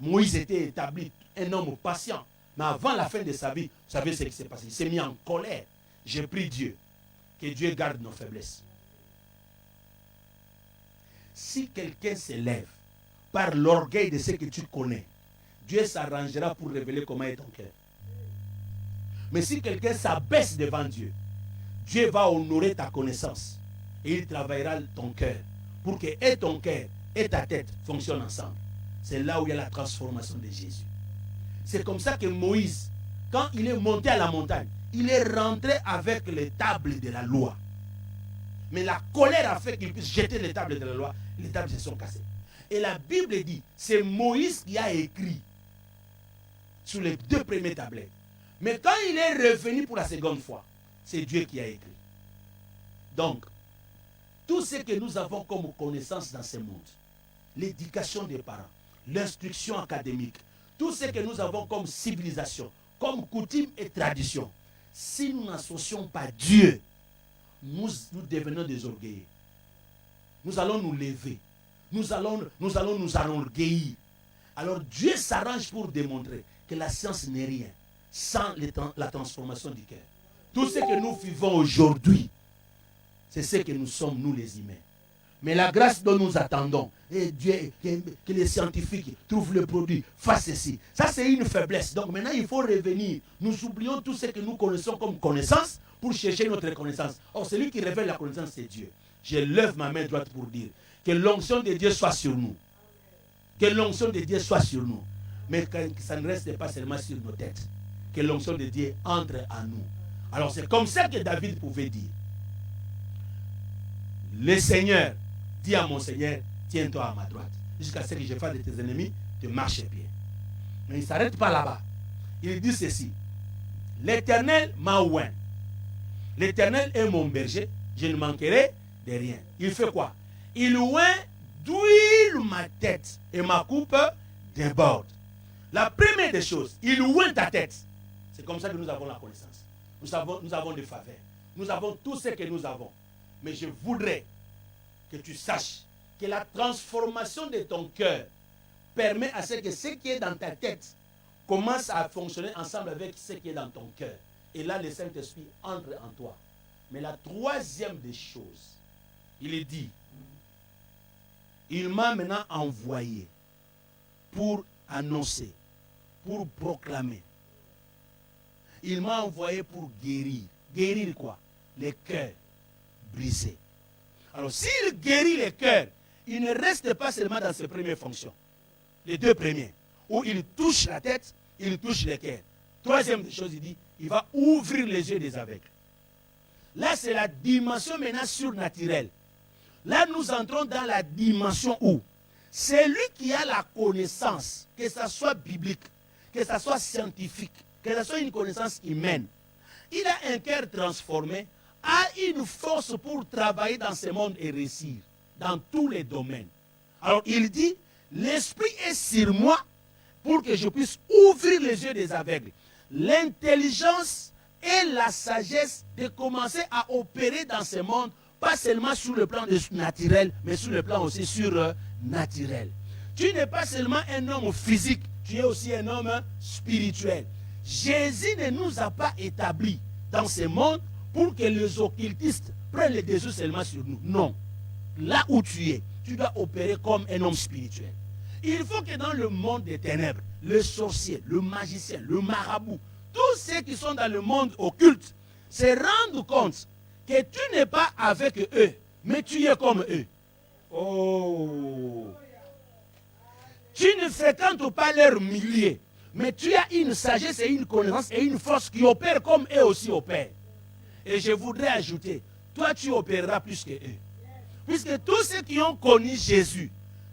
Moïse était établi un homme patient. Mais avant la fin de sa vie, vous savez ce qui s'est passé. Il s'est mis en colère. J'ai prié Dieu. Que Dieu garde nos faiblesses. Si quelqu'un s'élève par l'orgueil de ce que tu connais, Dieu s'arrangera pour révéler comment est ton cœur. Mais si quelqu'un s'abaisse devant Dieu, Dieu va honorer ta connaissance. Et il travaillera ton cœur. Pour que et ton cœur et ta tête fonctionnent ensemble. C'est là où il y a la transformation de Jésus. C'est comme ça que Moïse, quand il est monté à la montagne, il est rentré avec les tables de la loi. Mais la colère a fait qu'il puisse jeter les tables de la loi. Les tables se sont cassées. Et la Bible dit, c'est Moïse qui a écrit sur les 2 premiers tablettes. Mais quand il est revenu pour la seconde fois, c'est Dieu qui a écrit. Donc, tout ce que nous avons comme connaissance dans ce monde, l'éducation des parents, l'instruction académique, tout ce que nous avons comme civilisation, comme coutume et tradition, si nous n'associons pas Dieu, nous devenons des orgueilleux. Nous allons nous lever. Nous allons nous enorgueillir. Alors Dieu s'arrange pour démontrer que la science n'est rien sans la transformation du cœur. Tout ce que nous vivons aujourd'hui, c'est ce que nous sommes, nous les humains. Mais la grâce dont nous attendons, et Dieu, que les scientifiques trouvent le produit, fassent ceci. Ça, c'est une faiblesse. Donc maintenant, il faut revenir. Nous oublions tout ce que nous connaissons comme connaissance pour chercher notre connaissance. Or, celui qui révèle la connaissance, c'est Dieu. Je lève ma main droite pour dire que l'onction de Dieu soit sur nous. Que l'onction de Dieu soit sur nous. Mais que ça ne reste pas seulement sur nos têtes. Que l'onction de Dieu entre en nous. Alors, c'est comme ça que David pouvait dire. Le Seigneur dit à mon Seigneur, tiens-toi à ma droite, jusqu'à ce que je fasse de tes ennemis te marche bien. Mais il ne s'arrête pas là-bas. Il dit ceci. L'Éternel m'a oint. L'Éternel est mon berger, je ne manquerai de rien. Il fait quoi? Il oint d'huile ma tête et ma coupe déborde. La première des choses, il oint ta tête. C'est comme ça que nous avons la connaissance. Nous avons des faveurs. Nous avons tout ce que nous avons. Mais je voudrais que tu saches que la transformation de ton cœur permet à ce que ce qui est dans ta tête commence à fonctionner ensemble avec ce qui est dans ton cœur. Et là, le Saint-Esprit entre en toi. Mais la troisième des choses, il est dit, il m'a maintenant envoyé pour annoncer, pour proclamer. Il m'a envoyé pour guérir. Guérir quoi? Les cœurs brisés. Alors, s'il guérit les cœurs, il ne reste pas seulement dans ses premières fonctions. Les 2 premiers, où il touche la tête, il touche les cœurs. Troisième des choses, il dit, il va ouvrir les yeux des aveugles. Là, c'est la dimension maintenant surnaturelle. Là, nous entrons dans la dimension où c'est lui qui a la connaissance, que ce soit biblique, que ce soit scientifique, que ce soit une connaissance humaine. Il a un cœur transformé, a une force pour travailler dans ce monde et réussir dans tous les domaines. Alors il dit, l'Esprit est sur moi pour que je puisse ouvrir les yeux des aveugles. L'intelligence et la sagesse de commencer à opérer dans ce monde, pas seulement sur le plan naturel, mais sur le plan aussi surnaturel. Tu n'es pas seulement un homme physique, tu es aussi un homme spirituel. Jésus ne nous a pas établis dans ce monde pour que les occultistes prennent le dessus seulement sur nous. Non. Là où tu es, tu dois opérer comme un homme spirituel. Il faut que dans le monde des ténèbres, le sorcier, le magicien, le marabout, tous ceux qui sont dans le monde occulte, se rendent compte que tu n'es pas avec eux, mais tu es comme eux. Oh! Tu ne fréquentes pas leur milieu, mais tu as une sagesse et une connaissance et une force qui opèrent comme eux aussi opèrent. Et je voudrais ajouter, toi tu opéreras plus que eux. Puisque tous ceux qui ont connu Jésus,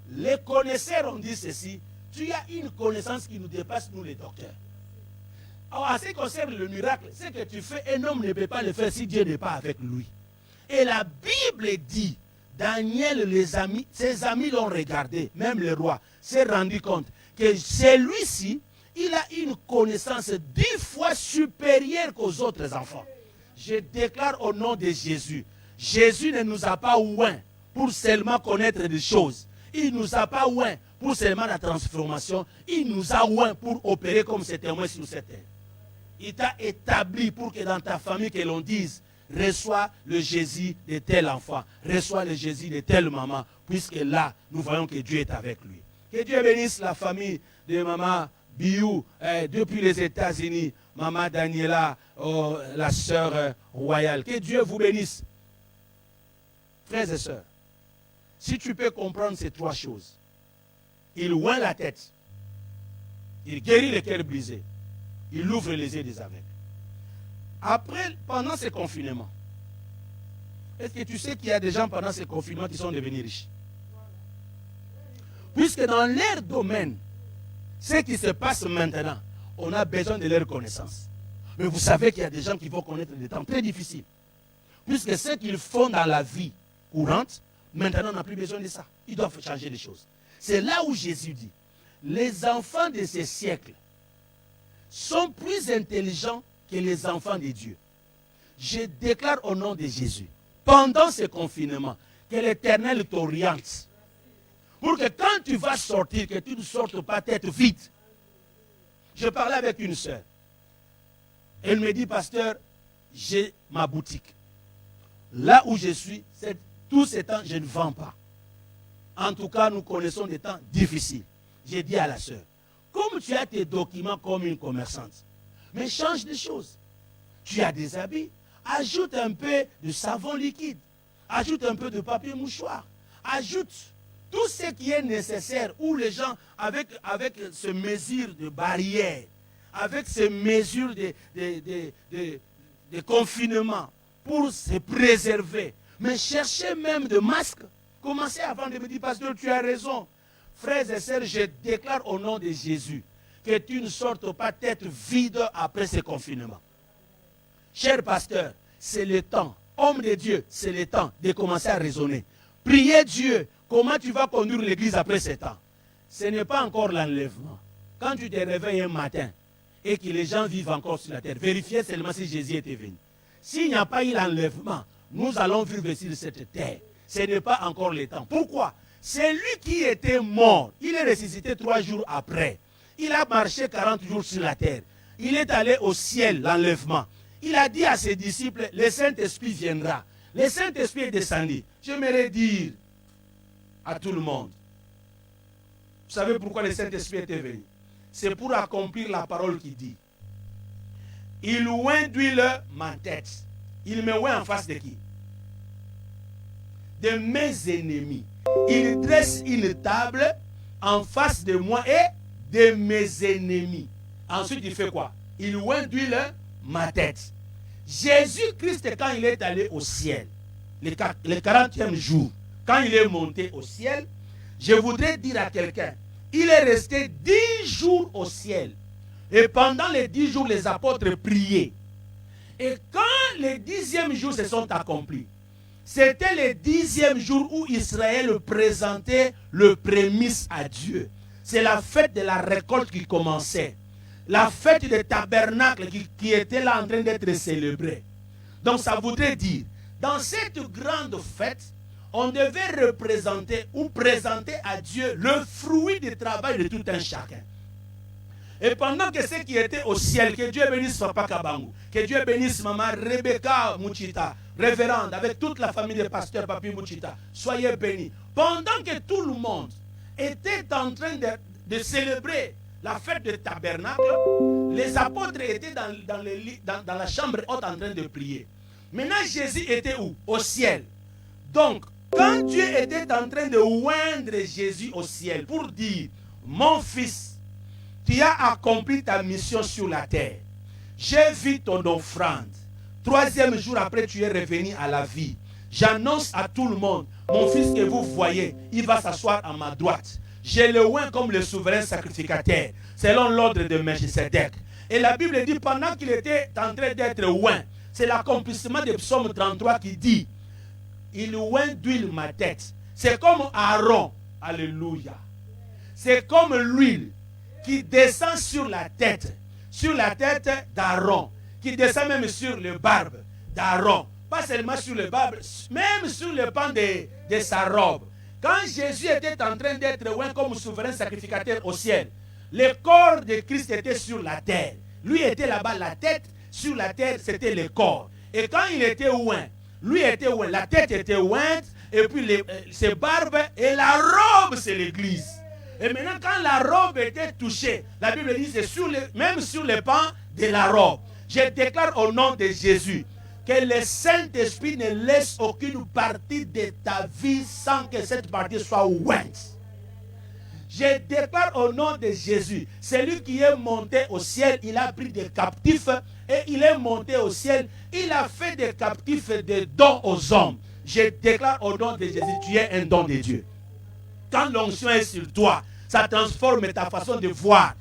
les connaisseurs ont dit ceci, tu as une connaissance qui nous dépasse, nous les docteurs. Alors, en ce qui concerne le miracle, ce que tu fais, un homme ne peut pas le faire si Dieu n'est pas avec lui. Et la Bible dit, Daniel, ses amis l'ont regardé, même le roi s'est rendu compte que celui-ci, il a une connaissance 10 fois supérieure qu'aux autres enfants. Je déclare au nom de Jésus, Jésus ne nous a pas oint pour seulement connaître des choses. Il ne nous a pas oint pour seulement la transformation. Il nous a oint pour opérer comme ses témoins sur cette terre. Il t'a établi pour que dans ta famille, que l'on dise, reçois le Jésus de tel enfant, reçois le Jésus de telle maman, puisque là, nous voyons que Dieu est avec lui. Que Dieu bénisse la famille de maman Biou, depuis les États-Unis, maman Daniela, la sœur royale. Que Dieu vous bénisse. Frères et sœurs, si tu peux comprendre ces 3 choses, il oint la tête, il guérit les cœurs brisés, il ouvre les yeux des aveugles. Après, pendant ces confinements, est-ce que tu sais qu'il y a des gens pendant ces confinements qui sont devenus riches? Puisque dans leur domaine, ce qui se passe maintenant, on a besoin de leur connaissance. Mais vous savez qu'il y a des gens qui vont connaître des temps très difficiles. Puisque ce qu'ils font dans la vie courante, maintenant on n'a plus besoin de ça. Ils doivent changer les choses. C'est là où Jésus dit, les enfants de ces siècles sont plus intelligents que les enfants de Dieu. Je déclare au nom de Jésus, pendant ce confinement, que l'Éternel t'oriente. Pour que quand tu vas sortir, que tu ne sortes pas tête vide. Je parlais avec une sœur. Elle me dit, pasteur, j'ai ma boutique. Là où je suis, tous ces temps, je ne vends pas. En tout cas, nous connaissons des temps difficiles. J'ai dit à la sœur, comme tu as tes documents comme une commerçante, mais change des choses. Tu as des habits, ajoute un peu de savon liquide, ajoute un peu de papier mouchoir, ajoute tout ce qui est nécessaire où les gens, avec ces mesures de barrière, avec ces mesures de confinement, pour se préserver, mais cherchez même de masques. Commencez avant de me dire, pasteur, tu as raison. Frères et sœurs, je déclare au nom de Jésus que tu ne sortes pas tête vide après ce confinement. Cher pasteur, c'est le temps. Homme de Dieu, c'est le temps de commencer à raisonner. Priez Dieu, comment tu vas conduire l'église après ce temps? Ce n'est pas encore l'enlèvement. Quand tu te réveilles un matin et que les gens vivent encore sur la terre, vérifiez seulement si Jésus était venu. S'il n'y a pas eu l'enlèvement, nous allons vivre sur cette terre. Ce n'est pas encore le temps. Pourquoi? C'est lui qui était mort. Il est ressuscité 3 jours après. Il a marché 40 jours sur la terre. Il est allé au ciel, l'enlèvement. Il a dit à ses disciples, le Saint-Esprit viendra. Le Saint-Esprit est descendu. J'aimerais dire à tout le monde, vous savez pourquoi le Saint-Esprit était venu? C'est pour accomplir la parole qui dit, il oint d'huile ma tête. Il me oint en face de qui? De mes ennemis. Il dresse une table en face de moi et de mes ennemis. Ensuite, il fait quoi? Il oint d'huile ma tête. Jésus-Christ, quand il est allé au ciel, le 40e jour, quand il est monté au ciel, je voudrais dire à quelqu'un, il est resté 10 jours au ciel. Et pendant les 10 jours, les apôtres priaient. Et quand les 10e jours se sont accomplis, c'était le 10e jour où Israël présentait le prémisse à Dieu. C'est la fête de la récolte qui commençait. La fête des tabernacles qui était là en train d'être célébrée. Donc ça voudrait dire, dans cette grande fête, on devait représenter ou présenter à Dieu le fruit du travail de tout un chacun. Et pendant que ceux qui étaient au ciel, que Dieu bénisse Papa Kabangu, que Dieu bénisse Maman Rebecca Mouchita, révérende, avec toute la famille des pasteurs Papi Mouchita, soyez bénis. Pendant que tout le monde était en train de célébrer la fête de tabernacle, les apôtres étaient dans la chambre haute en train de prier. Maintenant, Jésus était où? Au ciel. Donc, quand Dieu était en train de oindre Jésus au ciel pour dire, mon fils, tu as accompli ta mission sur la terre. J'ai vu ton offrande. 3e jour après, tu es revenu à la vie. J'annonce à tout le monde, mon fils que vous voyez, il va s'asseoir à ma droite. Je le oins comme le souverain sacrificateur, selon l'ordre de Melchisedec. Et la Bible dit, pendant qu'il était en train d'être oint, c'est l'accomplissement de Psaume 33 qui dit, il oint d'huile ma tête. C'est comme Aaron. Alléluia. C'est comme l'huile qui descend sur la tête d'Aaron, qui descend même sur le barbe d'Aaron. Pas seulement sur le barbe, même sur le pan de sa robe. Quand Jésus était en train d'être oint comme souverain sacrificateur au ciel, le corps de Christ était sur la terre. Lui était là-bas, la tête sur la terre, c'était le corps. Et quand il était oint, lui était oint, la tête était ointe, et puis ses barbes et la robe, c'est l'église. Et maintenant, quand la robe était touchée, la Bible dit, c'est même sur le pan de la robe. Je déclare au nom de Jésus que le Saint-Esprit ne laisse aucune partie de ta vie sans que cette partie soit ointe. Je déclare au nom de Jésus, celui qui est monté au ciel, il a pris des captifs et il est monté au ciel, il a fait des captifs des dons aux hommes. Je déclare au nom de Jésus, tu es un don de Dieu. Quand l'onction est sur toi, ça transforme ta façon de voir,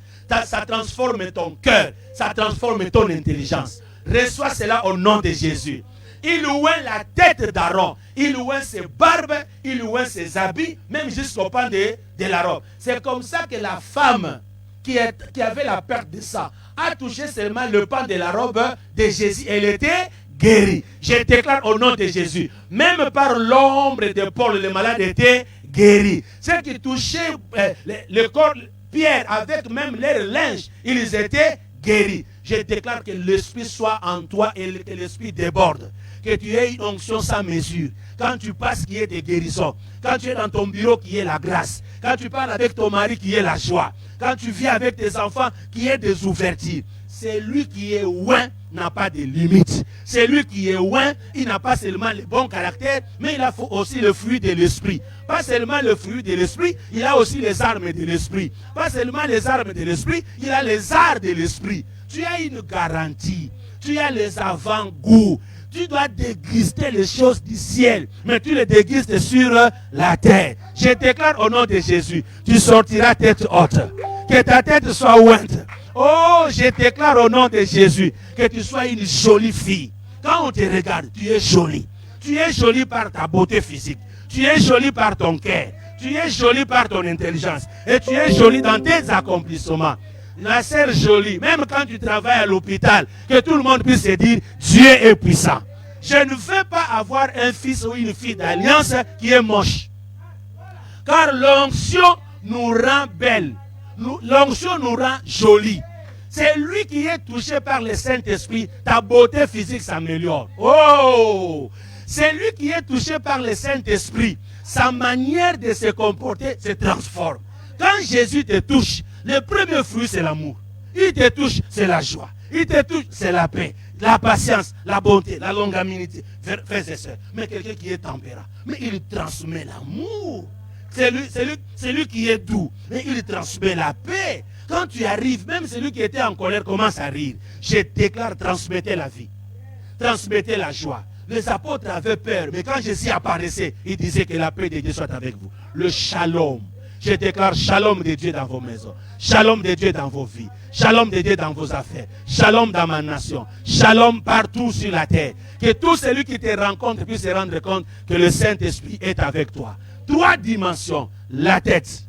ça transforme ton cœur, ça transforme ton intelligence. Reçois cela au nom de Jésus. Il oint la tête d'Aaron, il oint ses barbes, il oint ses habits, même jusqu'au pan de la robe. C'est comme ça que la femme qui avait la perte de sang a touché seulement le pan de la robe de Jésus. Elle était guérie. Je déclare au nom de Jésus, même par l'ombre de Paul, le malade était guéri. Ceux qui touchaient le corps, Pierre, avec même leur linge, ils étaient guéris. Je déclare que l'esprit soit en toi et que l'esprit déborde. Que tu aies une onction sans mesure. Quand tu passes, qu'il y ait des guérisons. Quand tu es dans ton bureau, qu'il y ait la grâce. Quand tu parles avec ton mari, qu'il y ait la joie. Quand tu vis avec tes enfants, qu'il y ait des ouvertures. Celui qui est oint n'a pas de limite. Celui qui est oint, il n'a pas seulement le bon caractère, mais il a aussi le fruit de l'esprit. Pas seulement le fruit de l'esprit, il a aussi les armes de l'esprit. Pas seulement les armes de l'esprit, il a les arts de l'esprit. Tu as une garantie. Tu as les avant-goûts. Tu dois déguster les choses du ciel, mais tu les dégustes sur la terre. Je déclare au nom de Jésus, tu sortiras tête haute. Que ta tête soit ointe. Oh, je déclare au nom de Jésus que tu sois une jolie fille. Quand on te regarde, tu es jolie. Tu es jolie par ta beauté physique. Tu es jolie par ton cœur. Tu es jolie par ton intelligence. Et tu es jolie dans tes accomplissements. La sœur jolie, même quand tu travailles à l'hôpital, que tout le monde puisse se dire, Dieu est puissant. Je ne veux pas avoir un fils ou une fille d'alliance qui est moche. Car l'onction nous rend belle. L'onction nous rend jolie. C'est lui qui est touché par le Saint-Esprit. Ta beauté physique s'améliore. Oh! C'est lui qui est touché par le Saint-Esprit. Sa manière de se comporter se transforme. Quand Jésus te touche, le premier fruit, c'est l'amour. Il te touche, c'est la joie. Il te touche, c'est la paix, la patience, la bonté, la longanimité. Frères et sœurs, mais quelqu'un qui est tempérant, mais il transmet l'amour. C'est lui qui est doux, mais il transmet la paix. Quand tu arrives, même celui qui était en colère commence à rire. Je déclare, transmettez la vie. Transmettez la joie. Les apôtres avaient peur, mais quand Jésus apparaissait, il disait que la paix de Dieu soit avec vous. Le shalom. Je déclare shalom de Dieu dans vos maisons. Shalom de Dieu dans vos vies. Shalom de Dieu dans vos affaires. Shalom dans ma nation. Shalom partout sur la terre. Que tout celui qui te rencontre puisse se rendre compte que le Saint-Esprit est avec toi. 3 dimensions. La tête,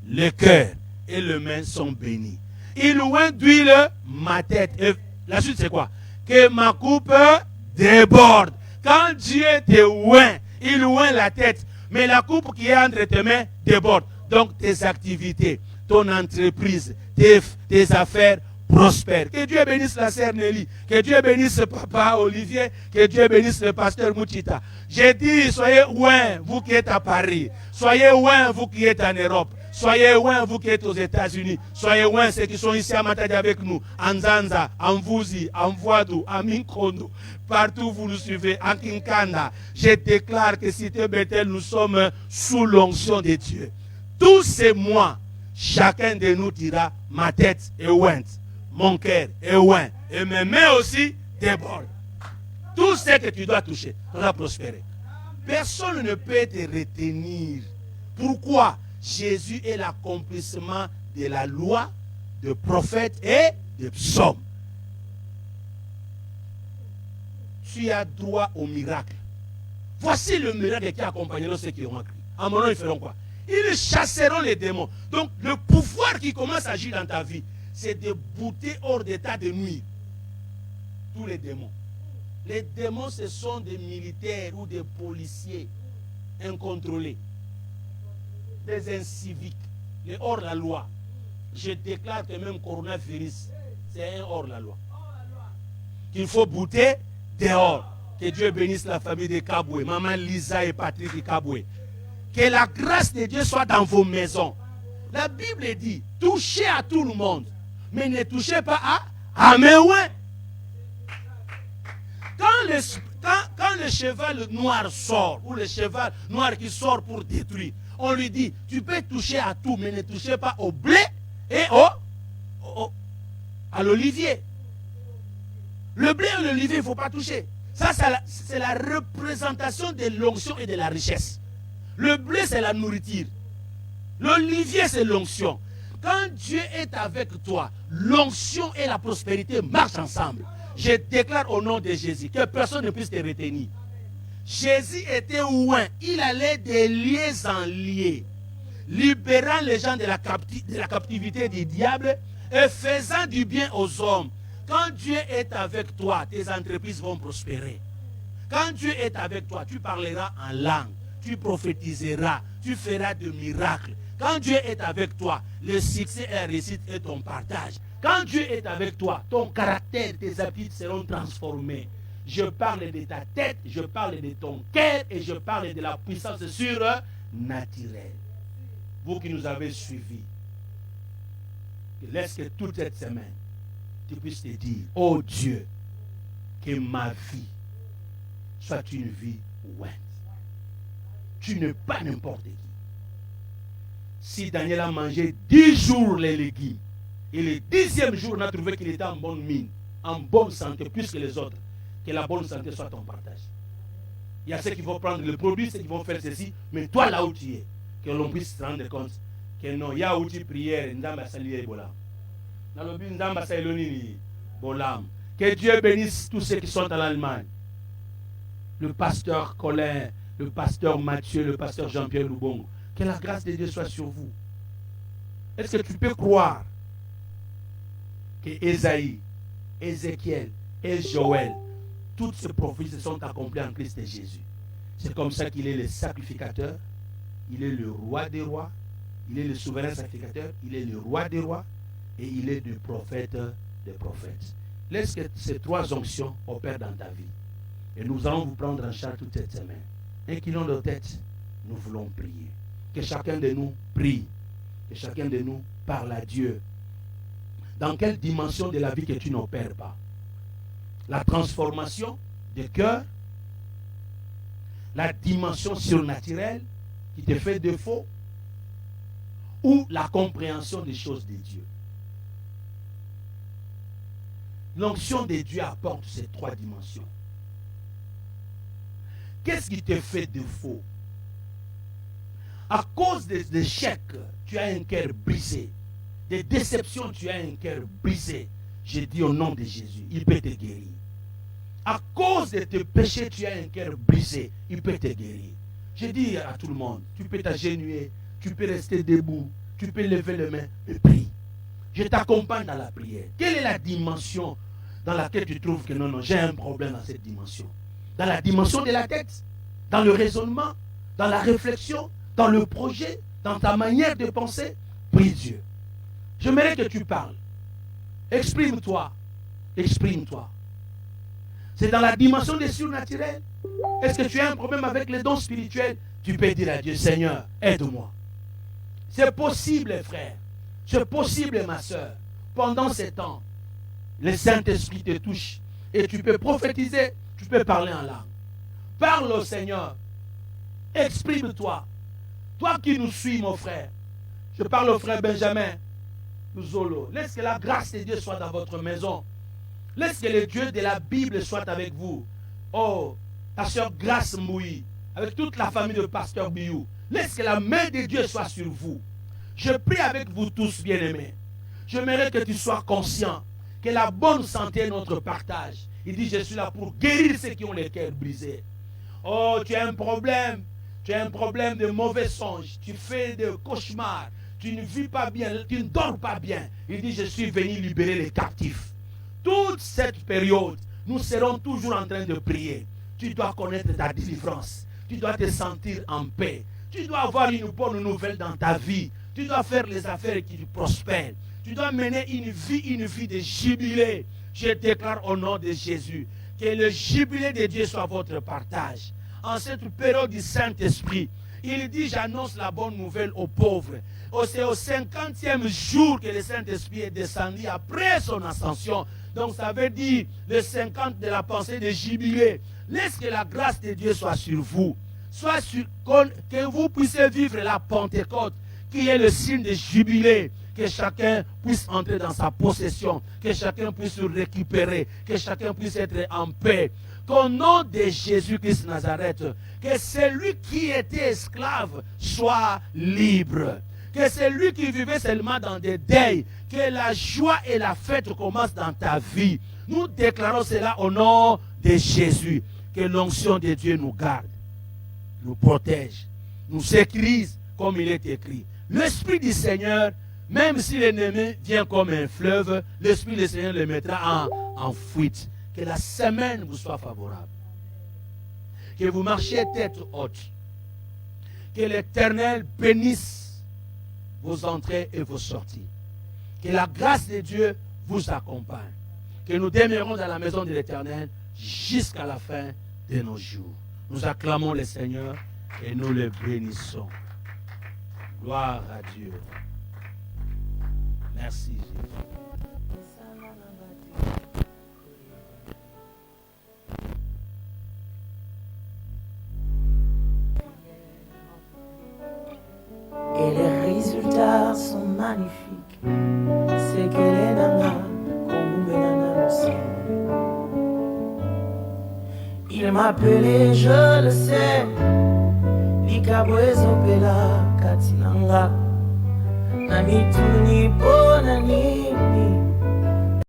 le cœur et le main sont bénis. Il oint d'huile ma tête. Et la suite c'est quoi? Que ma coupe déborde. Quand Dieu te oint, il oint la tête. Mais la coupe qui est entre tes mains déborde. Donc tes activités, ton entreprise, tes affaires prospèrent. Que Dieu bénisse la sœur Nelly. Que Dieu bénisse papa Olivier. Que Dieu bénisse le pasteur Mouchita. J'ai dit, soyez oint, vous qui êtes à Paris. Soyez oint, vous qui êtes en Europe. Soyez loin, vous qui êtes aux États-Unis. Soyez loin, ceux qui sont ici à Matadi avec nous. En Zanza, en Vuzi, en Voadou, en Minkondo. Partout où vous nous suivez, en Kinkanda. Je déclare que Cité Bethel, nous sommes sous l'onction de Dieu. Tous ces mois, chacun de nous dira, ma tête est ointe, mon cœur est oint, et mes mains aussi débordent. Tout ce que tu dois toucher va prospérer. Personne ne peut te retenir. Pourquoi? Jésus est l'accomplissement de la loi, de prophètes et de psaumes. Tu as droit au miracle. Voici le miracle qui accompagnera ceux qui ont cru. En mon nom, ils feront quoi? Ils chasseront les démons. Donc, le pouvoir qui commence à agir dans ta vie, c'est de bouter hors d'état de nuire tous les démons. Les démons, ce sont des militaires ou des policiers incontrôlés, des inciviques, les hors-la-loi. Je déclare que même coronavirus, c'est un hors-la-loi. Qu'il faut bouter dehors. Que Dieu bénisse la famille de Kaboué, maman Lisa et Patrick de Kaboué. Que la grâce de Dieu soit dans vos maisons. La Bible dit, touchez à tout le monde, mais ne touchez pas à mes ouins. Quand le cheval noir sort, ou le cheval noir qui sort pour détruire, on lui dit, tu peux toucher à tout, mais ne touchez pas au blé et à l'olivier. Le blé et l'olivier, il ne faut pas toucher. Ça, c'est la représentation de l'onction et de la richesse. Le blé, c'est la nourriture. L'olivier, c'est l'onction. Quand Dieu est avec toi, l'onction et la prospérité marchent ensemble. Je déclare au nom de Jésus que personne ne puisse te retenir. Jésus était loin. Il allait de lieux en lieux, libérant les gens de la captivité du diable et faisant du bien aux hommes. Quand Dieu est avec toi, tes entreprises vont prospérer. Quand Dieu est avec toi, tu parleras en langue, tu prophétiseras, tu feras des miracles. Quand Dieu est avec toi, le succès et la réussite est ton partage. Quand Dieu est avec toi, ton caractère, tes habitudes seront transformées. Je parle de ta tête, je parle de ton cœur et je parle de la puissance surnaturelle. Vous qui nous avez suivis, laisse que toute cette semaine, tu puisses te dire, oh Dieu, que ma vie soit une vie ointe. Tu n'es pas n'importe qui. Si Daniel a mangé 10 jours les légumes, et le 10e jour, on a trouvé qu'il était en bonne mine, en bonne santé, plus que les autres, que la bonne santé soit ton partage. Il y a ceux qui vont prendre le produit, ceux qui vont faire ceci, mais toi là où tu es, que l'on puisse se rendre compte que non, il y a où tu prières, que Dieu bénisse tous ceux qui sont en Allemagne. Le pasteur Colin, le pasteur Mathieu, le pasteur Jean-Pierre Loubongo. Que la grâce de Dieu soit sur vous. Est-ce que tu peux croire que Ésaïe, Ézéchiel et Joël, toutes ces prophéties sont accomplies en Christ et Jésus? C'est comme ça qu'il est le sacrificateur, il est le roi des rois, il est le souverain sacrificateur, il est le roi des rois et il est le prophète des prophètes. Laisse que ces trois onctions opèrent dans ta vie. Et nous allons vous prendre en charge toute cette semaine. Inclinons nos têtes, nous voulons prier. Que chacun de nous prie. Que chacun de nous parle à Dieu. Dans quelle dimension de la vie que tu n'opères pas? La transformation du cœur, la dimension surnaturelle qui te fait défaut, ou la compréhension des choses de Dieu. L'onction de Dieu apporte ces trois dimensions. Qu'est-ce qui te fait défaut? À cause des échecs, tu as un cœur brisé. Des déceptions, tu as un cœur brisé. Je dis au nom de Jésus, il peut te guérir. À cause de tes péchés, tu as un cœur brisé. Il peut te guérir. Je dis à tout le monde, tu peux t'agenouiller, tu peux rester debout, tu peux lever les mains et prier. Je t'accompagne dans la prière. Quelle est la dimension dans laquelle tu trouves que non, j'ai un problème dans cette dimension? Dans la dimension de la tête, dans le raisonnement, dans la réflexion, dans le projet, dans ta manière de penser. Prie Dieu. J'aimerais que tu parles. Exprime-toi. Exprime-toi. C'est dans la dimension des surnaturels. Est-ce que tu as un problème avec les dons spirituels? Tu peux dire à Dieu, Seigneur, aide-moi. C'est possible, frère. C'est possible, ma soeur. Pendant ces temps, le Saint-Esprit te touche. Et tu peux prophétiser, tu peux parler en langue. Parle au Seigneur. Exprime-toi. Toi qui nous suis, mon frère. Je parle au frère Benjamin Zolo. Laisse que la grâce de Dieu soit dans votre maison. Laisse que le Dieu de la Bible soit avec vous. Oh, ta soeur Grâce Mouy, avec toute la famille de Pasteur Biou. Laisse que la main de Dieu soit sur vous. Je prie avec vous tous, bien-aimés. J'aimerais que tu sois conscient que la bonne santé est notre partage. Il dit, je suis là pour guérir ceux qui ont les cœurs brisés. Oh, tu as un problème. Tu as un problème de mauvais songes. Tu fais des cauchemars. Tu ne vis pas bien. Tu ne dors pas bien. Il dit, je suis venu libérer les captifs. Toute cette période, nous serons toujours en train de prier. Tu dois connaître ta délivrance. Tu dois te sentir en paix. Tu dois avoir une bonne nouvelle dans ta vie. Tu dois faire les affaires qui te prospèrent. Tu dois mener une vie de jubilé. Je déclare au nom de Jésus que le jubilé de Dieu soit votre partage. En cette période du Saint-Esprit, il dit, j'annonce la bonne nouvelle aux pauvres. C'est au 50e jour que le Saint-Esprit est descendu après son ascension. Donc ça veut dire le 50 de la pensée de jubilé. Laisse que la grâce de Dieu soit sur vous. Que vous puissiez vivre la Pentecôte, qui est le signe de jubilé. Que chacun puisse entrer dans sa possession. Que chacun puisse se récupérer. Que chacun puisse être en paix. Qu'au nom de Jésus-Christ Nazareth, que celui qui était esclave soit libre. Que celui qui vivait seulement dans des deuils, que la joie et la fête commencent dans ta vie. Nous déclarons cela au nom de Jésus. Que l'onction de Dieu nous garde, nous protège, nous sécurise comme il est écrit. L'Esprit du Seigneur, même si l'ennemi vient comme un fleuve, l'Esprit du Seigneur le mettra en fuite. Que la semaine vous soit favorable. Que vous marchiez tête haute. Que l'Éternel bénisse vos entrées et vos sorties. Que la grâce de Dieu vous accompagne. Que nous demeurons dans la maison de l'Éternel jusqu'à la fin de nos jours. Nous acclamons le Seigneur et nous le bénissons. Gloire à Dieu. Merci Jésus. Et les résultats sont magnifiques. C'est que les nanas, comme nous aussi. Il m'appelait, je le sais. Likabwezo pela katinanga. Nani tuni po nani.